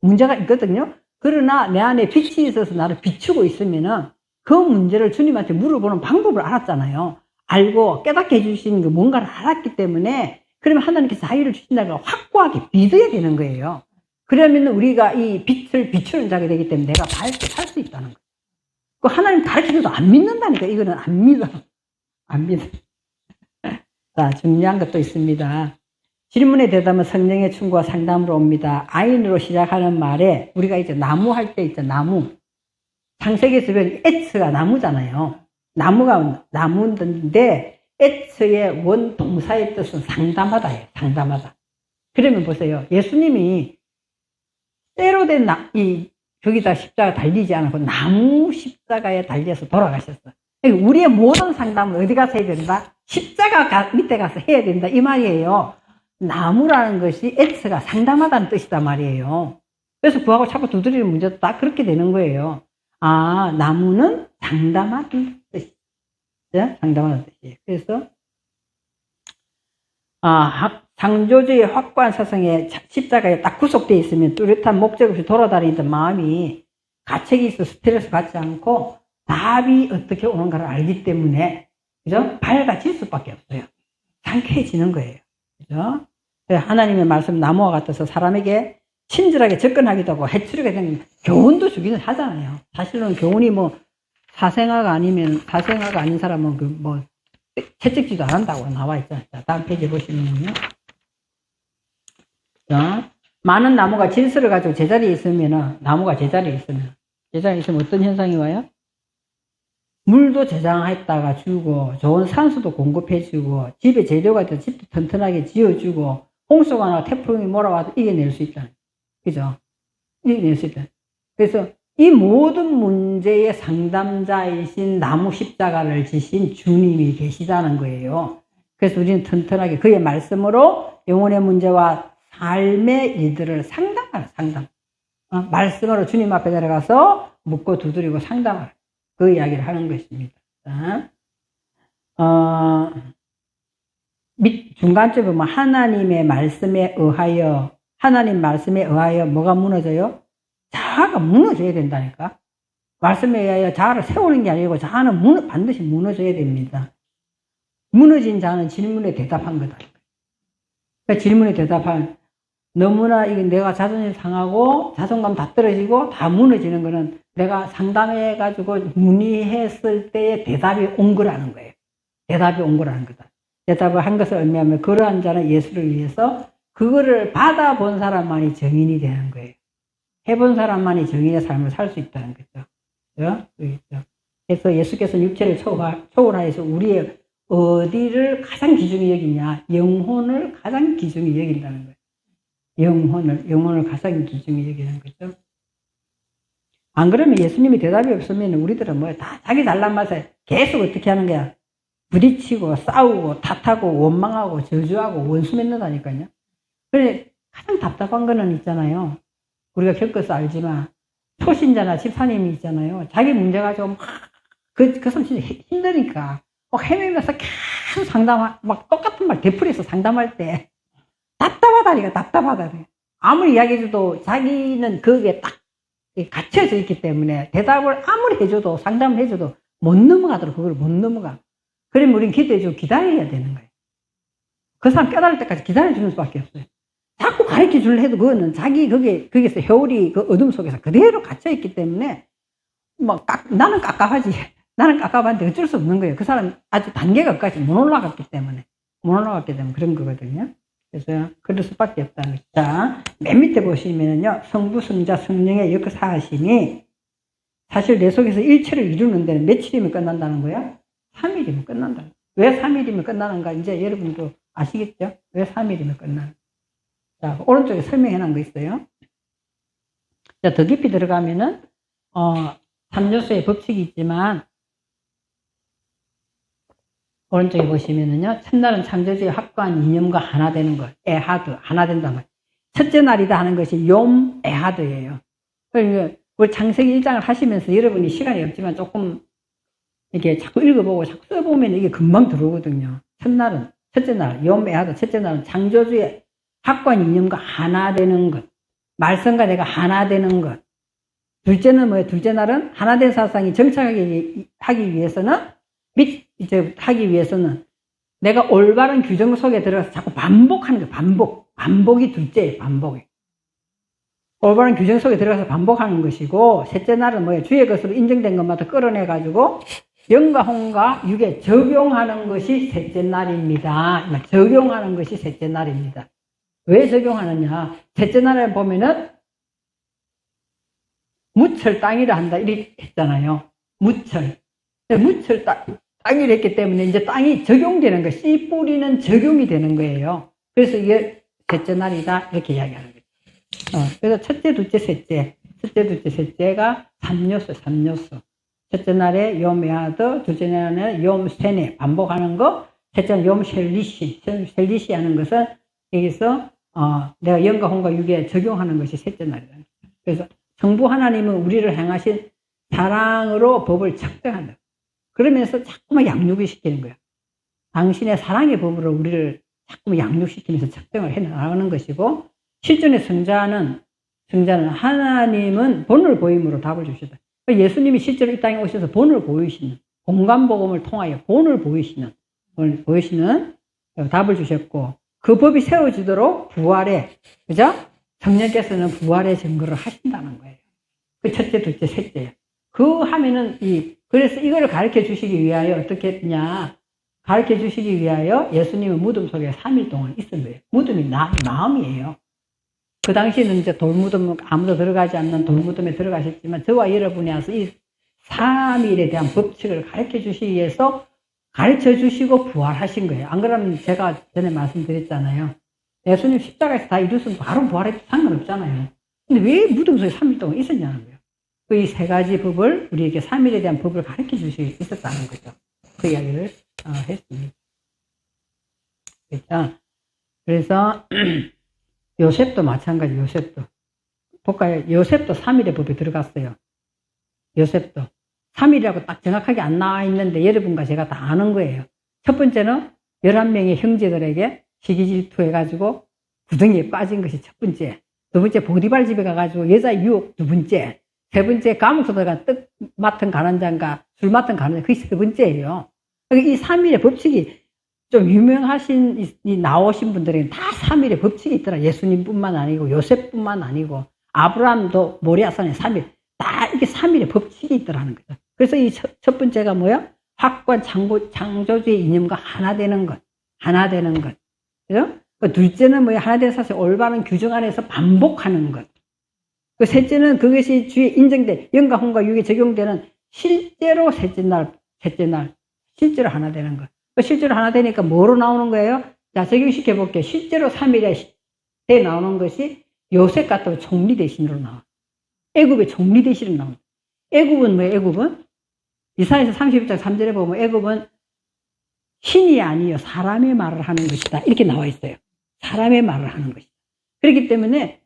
문제가 있거든요. 그러나 내 안에 빛이 있어서 나를 비추고 있으면은 그 문제를 주님한테 물어보는 방법을 알았잖아요. 알고 깨닫게 해주시는 그 뭔가를 알았기 때문에 그러면 하나님께서 자유를 주신다는 걸 확고하게 믿어야 되는 거예요. 그러면 우리가 이 빛을 비추는 자가 되기 때문에 내가 밝게 살 수 있다는 거예요. 그 하나님 가르쳐줘도 안 믿는다니까. 이거는 안 믿어. 자, 중요한 것도 있습니다. 질문에 대답은 성령의 충고와 상담으로 옵니다. 아인으로 시작하는 말에 우리가 이제 나무 할 때 있죠. 나무. 창세기에서 배운 에츠가 나무잖아요. 나무가 나무인데 에츠의 원동사의 뜻은 상담하다예요. 상담하다. 그러면 보세요. 예수님이 때로 된 저기다 십자가 달리지 않고 나무 십자가에 달려서 돌아가셨어. 우리의 모든 상담은 어디 가서 해야 된다? 십자가 밑에 가서 해야 된다. 이 말이에요. 나무라는 것이 에츠가 상담하다는 뜻이다 말이에요. 그래서 그하고 자꾸 두드리는 문제도 딱 그렇게 되는 거예요. 나무는 상담하는 뜻이에요. 상담하는 뜻이에요. 그래서 창조주의 확고한 사상에 십자가에 딱 구속되어 있으면 뚜렷한 목적 없이 돌아다니던 마음이 가책이 있어 스트레스 받지 않고 답이 어떻게 오는가를 알기 때문에 그죠? 밝아질 수밖에 없어요. 상쾌해지는 거예요. 그죠? 하나님의 말씀 나무와 같아서 사람에게 친절하게 접근하기도 하고 해치려게 되는 교훈도 주기는 하잖아요. 사실은 교훈이 사생아가 아닌 사람은 채찍질도 안 한다고 나와 있잖아요. 다음 페이지 보시면요. 자, 많은 나무가 질서를 가지고 제자리에 있으면 어떤 현상이 와요? 물도 저장했다가 주고, 좋은 산소도 공급해주고, 집에 재료가 있다 집도 튼튼하게 지어주고, 홍수가 나고 태풍이 몰아와도 이겨낼 수 있다. 그죠? 이겨낼 수 있다. 그래서 이 모든 문제의 상담자이신 나무 십자가를 지신 주님이 계시다는 거예요. 그래서 우리는 튼튼하게 그의 말씀으로 영혼의 문제와 삶의 일들을 상담. 말씀으로 주님 앞에 내려가서 묻고 두드리고 상담하라. 그 이야기를 하는 것입니다. 중간쯤에 보면 하나님 말씀에 의하여 뭐가 무너져요? 자아가 무너져야 된다니까. 말씀에 의하여 자아를 세우는 게 아니고 자아는 반드시 무너져야 됩니다. 무너진 자는 질문에 대답한 거다. 그러니까 질문에 대답한 너무나 이게 내가 자존심 상하고 자존감 다 떨어지고 다 무너지는 거는 내가 상담해가지고 문의했을 때의 대답이 온 거라는 거예요. 대답이 온 거라는 거다. 대답을 한 것을 의미하면 그러한 자는 예수를 위해서 그거를 받아본 사람만이 정인이 되는 거예요. 해본 사람만이 정인의 삶을 살 수 있다는 거죠. 그렇죠? 그래서 예수께서 육체를 초월하여서 우리의 어디를 가장 귀중히 여기냐? 영혼을 가장 귀중히 여긴다는 거예요. 영혼을 가장 귀중히 여기는 거죠. 안 그러면 예수님이 대답이 없으면 우리들은 뭐 다 자기 잘난 맛에 계속 어떻게 하는 거야? 부딪히고 싸우고 탓하고 원망하고 저주하고 원수 맺는다니까요. 그래 가장 답답한 거는 있잖아요. 우리가 겪어서 알지만 초신자나 집사님이 있잖아요. 자기 문제 가지고 막 그 사람 진짜 힘드니까 막 헤매면서 계속 막 똑같은 말 되풀이해서 상담할 때 답답하다니까. 아무리 이야기해줘도 자기는 거기에 딱 갇혀져 있기 때문에 대답을 아무리 해줘도 상담을 해줘도 못 넘어가도록 그걸 못 넘어가. 그러면 우린 기도해주고 기다려야 되는 거예요. 그 사람 깨달을 때까지 기다려주는 수밖에 없어요. 자꾸 가르쳐 주려 해도 그거는 자기 거기서 회오리 그 어둠 속에서 그대로 갇혀있기 때문에 나는 깝깝하지. 나는 깝깝한데 어쩔 수 없는 거예요. 그 사람 아주 단계가 끝까지 못 올라갔기 때문에 그런 거거든요. 그래서 그럴 수밖에 없다는 거죠. 자, 맨 밑에 보시면요. 성부, 성자, 성령의 역사하심이 사실 내 속에서 일체를 이루는 데는 며칠이면 끝난다는 거야? 3일이면 끝난다. 왜 3일이면 끝나는가? 이제 여러분도 아시겠죠? 왜 3일이면 끝나는가? 자, 오른쪽에 설명해 놓은 거 있어요. 자, 더 깊이 들어가면은, 3요소의 법칙이 있지만, 오른쪽에 보시면은요, 첫날은 창조주의 확고한 이념과 하나 되는 것, 에하드, 하나 된다는 거예요. 첫째 날이다 하는 것이 욤 에하드예요. 그러니까, 우리 창세기 1장을 하시면서 여러분이 시간이 없지만 조금, 이렇게 자꾸 읽어보고 자꾸 써보면 이게 금방 들어오거든요. 첫째 날, 욤 에하드, 첫째 날은 창조주의 확고한 이념과 하나 되는 것. 말씀과 내가 하나 되는 것. 둘째는 뭐예요? 둘째 날은 하나 된 사상이 정착하기 하기 위해서는 내가 올바른 규정 속에 들어가서 자꾸 반복하는 거예요. 반복이 둘째예요. 반복이. 올바른 규정 속에 들어가서 반복하는 것이고, 셋째 날은 뭐예요? 주의 것으로 인정된 것마다 끌어내가지고 영과 혼과 육에 적용하는 것이 셋째 날입니다. 적용하는 것이 셋째 날입니다. 왜 적용하느냐? 셋째 날에 보면은 무철 땅이라 한다 이렇게 했잖아요. 무철 땅이라 했기 때문에 이제 땅이 적용되는 거예요. 씨 뿌리는 적용이 되는 거예요. 그래서 이게 셋째 날이다 이렇게 이야기하는 거예요. 그래서 첫째, 둘째, 셋째가 3요소. 첫째 날에 욤 에하드, 둘째 날에 욤 세네 반복하는 거, 셋째 날에 욤 셀리시 하는 것은 여기서 내가 영과 혼과 육에 적용하는 것이 셋째 날이다. 그래서 성부 하나님은 우리를 향하신 사랑으로 법을 측정한다. 그러면서 자꾸만 양육을 시키는 거야. 당신의 사랑의 법으로 우리를 자꾸만 양육시키면서 측정을 해 나가는 것이고, 실존의 성자는 하나님은 본을 보임으로 답을 주시다. 예수님이 실제로 이 땅에 오셔서 본을 보이시는, 공간복음을 통하여 본을 보이시는 답을 주셨고, 그 법이 세워지도록 부활의, 그죠? 성령께서는 부활의 증거를 하신다는 거예요. 그 첫째, 둘째, 셋째. 그래서 이거를 가르쳐 주시기 위하여 어떻게 했냐. 가르쳐 주시기 위하여 예수님은 무덤 속에 3일 동안 있은 거예요. 무덤이 마음이에요. 그 당시에는 이제 돌무덤, 아무도 들어가지 않는 돌무덤에 들어가셨지만, 저와 여러분이 와서 이 3일에 대한 법칙을 가르쳐 주시기 위해서 가르쳐 주시고 부활하신 거예요. 안 그러면 제가 전에 말씀드렸잖아요. 예수님 십자가에서 다 이루었으면 바로 부활해도 상관없잖아요. 근데 왜 무덤 속에 3일 동안 있었냐는 거예요. 이 세 가지 법을, 우리에게 3일에 대한 법을 가르쳐 주시기 있었다는 거죠. 그 이야기를 했습니다. 그렇죠? 그래서 요셉도 마찬가지, 요셉도. 볼까요? 요셉도 3일의 법에 들어갔어요. 요셉도. 3일이라고 딱 정확하게 안 나와 있는데 여러분과 제가 다 아는 거예요. 첫 번째는 11명의 형제들에게 시기 질투해가지고 구덩이에 빠진 것이 첫 번째. 두 번째, 보디발 집에 가가지고 여자 유혹 두 번째. 세 번째, 감옥소 들어간 떡 맡은 가난장과 술 맡은 가난장, 그게 세 번째예요. 이 3일의 법칙이 좀 유명하신 이 나오신 분들은 다 3일의 법칙이 있더라. 예수님뿐만 아니고 요셉뿐만 아니고 아브라함도 모리아산에 3일. 다 이게 3일의 법칙이 있더라는 거죠. 그래서 이 첫 번째가 뭐야? 확고한 창조주의 이념과 하나 되는 것. 하나 되는 것. 그죠? 그 둘째는 뭐야? 하나 되는 사실 올바른 규정 안에서 반복하는 것. 그 셋째는 그것이 주에 인정돼 영과 혼과 육에 적용되는 실제로 셋째 날 실제로 하나 되는 것. 그 실제로 하나 되니까 뭐로 나오는 거예요? 자, 적용시켜 볼게요. 실제로 3일에 나오는 것이 요셉 같은 총리 대신으로 나와. 애굽의 총리 대신으로 나와. 애굽은 뭐예요? 애굽은 이사야서 31장 3절에 보면 애굽은 신이 아니요 사람의 말을 하는 것이다. 이렇게 나와 있어요. 사람의 말을 하는 것이다. 그렇기 때문에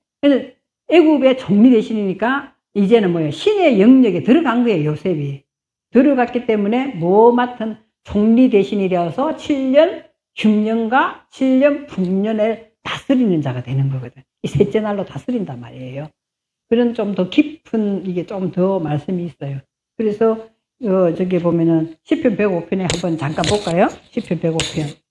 애굽의 총리 대신이니까 이제는 뭐예요? 신의 영역에 들어간 거예요. 요셉이. 들어갔기 때문에 뭐 맡은 총리 대신이 되어서 7년 흉년과 7년 풍년을 다스리는 자가 되는 거거든. 이 셋째 날로 다스린단 말이에요. 그런 좀 더 깊은 이게 좀 더 말씀이 있어요. 그래서 저기 보면은 시편 105편에 한번 잠깐 볼까요? 시편 105편.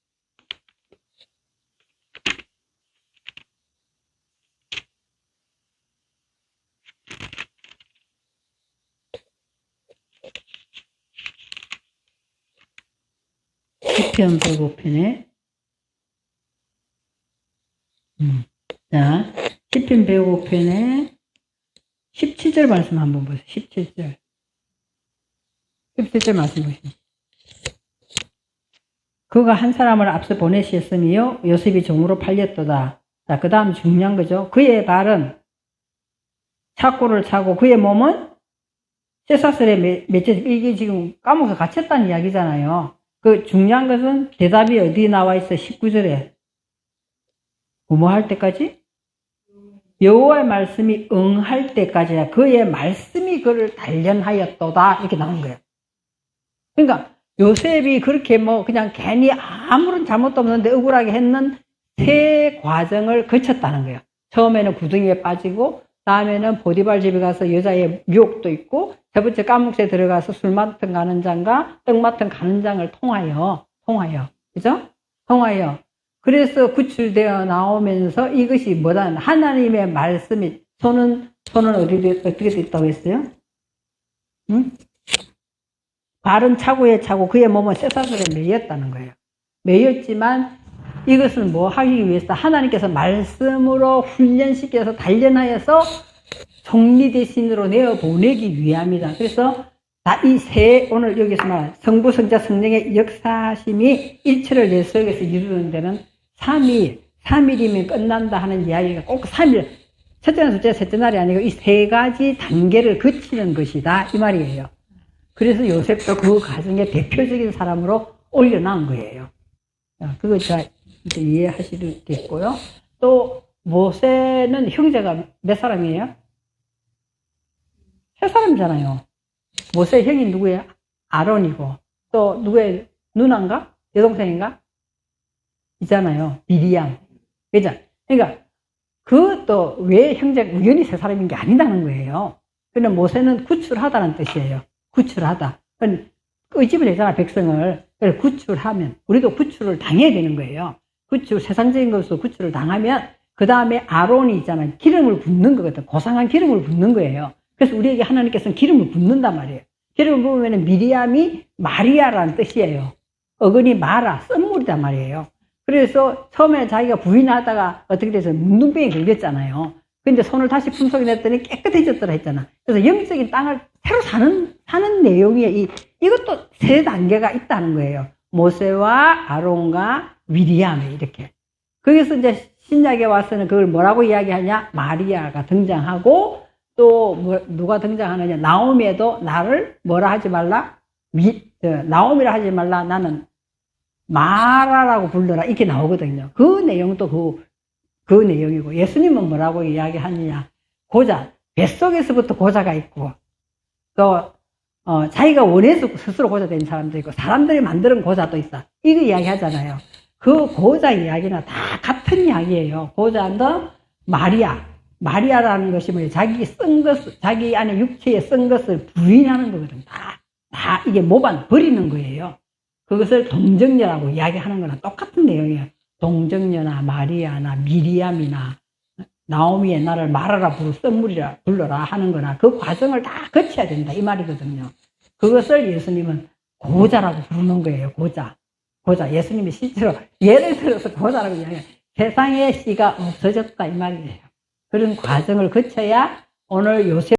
시편 105편에 자, 시편 105편에 17절 말씀 한번 보세요. 17절 말씀 보시죠. 그가 한 사람을 앞서 보내셨으며 요셉이 종으로 팔렸도다. 자, 그 다음 중요한 거죠. 그의 발은 착고를 차고 그의 몸은 쇠사슬에 맺혀. 이게 지금 감옥에서 갇혔다는 이야기잖아요. 그 중요한 것은 대답이 어디에 나와 있어? 19절에. 뭐 할 때까지? 여호와의 말씀이 응할 때까지야. 그의 말씀이 그를 단련하였도다. 이렇게 나온 거예요. 그러니까 요셉이 그렇게 뭐 그냥 괜히 아무런 잘못도 없는데 억울하게 했는 세 과정을 거쳤다는 거예요. 처음에는 구덩이에 빠지고, 다음에는 보디발 집에 가서 여자의 유혹도 있고, 세 번째 감옥에 들어가서 술 맡은 가는 장과 떡 맡은 가는 장을 통하여, 그죠? 통하여. 그래서 구출되어 나오면서 이것이 뭐다? 하나님의 말씀이, 손은 어떻게 됐다고 했어요? 응? 발은 차고에 차고 그의 몸은 쇠사슬에 매였다는 거예요. 매였지만 이것은 뭐 하기 위해서 하나님께서 말씀으로 훈련시켜서 단련하여서 총리 대신으로 내어보내기 위함이다. 그래서 오늘 여기서 말한 성부, 성자, 성령의 역사심이 일체를 내 속에서 이루는 데는 3일이면 끝난다 하는 이야기가 꼭 3일, 첫째 날, 둘째 날, 셋째 날이 아니고 이 세 가지 단계를 거치는 것이다. 이 말이에요. 그래서 요셉도 그 가정의 대표적인 사람으로 올려놓은 거예요. 그거 잘 이제 이해하시겠고요. 또 모세는 형제가 몇 사람이에요? 세 사람이잖아요. 모세 형이 누구예요? 아론이고, 또 누구의 누나인가? 여동생인가? 있잖아요. 미리암. 그죠? 그러니까 그것도 왜 형제가 우연히 세 사람인 게 아니다는 거예요. 그런데 모세는 구출하다는 뜻이에요. 구출하다. 끄집을 내잖아, 백성을. 그래서 구출하면, 우리도 구출을 당해야 되는 거예요. 세상적인 것으로 구출을 당하면, 그 다음에 아론이 있잖아요. 기름을 붓는 거거든. 고상한 기름을 붓는 거예요. 그래서 우리에게 하나님께서는 기름을 붓는단 말이에요. 기름을 부으면 미리암이 마리아라는 뜻이에요. 어근이 마라, 썸물이단 말이에요. 그래서 처음에 자기가 부인하다가 어떻게 돼서 문둥병에 걸렸잖아요. 근데 손을 다시 품속에 냈더니 깨끗해졌더라 했잖아. 그래서 영적인 땅을 새로 사는 내용이 이것도 세 단계가 있다는 거예요. 모세와 아론과 미리암이 이렇게. 거기서 이제 신약에 와서는 그걸 뭐라고 이야기하냐? 마리아가 등장하고 또 누가 등장하느냐? 나오미에도 나를 뭐라 하지 말라? 나오미라 하지 말라. 나는 마라라고 불러라. 이렇게 나오거든요. 그 내용도 그 내용이고, 예수님은 뭐라고 이야기하느냐? 고자, 뱃속에서부터 고자가 있고, 또 자기가 원해서 스스로 고자 된 사람도 있고, 사람들이 만드는 고자도 있어. 이거 이야기하잖아요. 그 고자 이야기나 다 같은 이야기예요. 고자는 마리아라는 것이 뭐예요? 자기 안에 육체에 쓴 것을 부인하는 거거든. 다 이게 모반 버리는 거예요. 그것을 동정녀라고 이야기하는 거랑 똑같은 내용이에요. 동정녀나 마리아나 미리암이나 나오미의 나를 말하라 썸물이라 불러라 하는 거나 그 과정을 다 거쳐야 된다 이 말이거든요. 그것을 예수님은 고자라고 부르는 거예요. 고자. 예수님이 실제로 예를 들어서 고자라고 이야기해요. 세상에 씨가 없어졌다 이 말이에요. 그런 과정을 거쳐야 오늘 요셉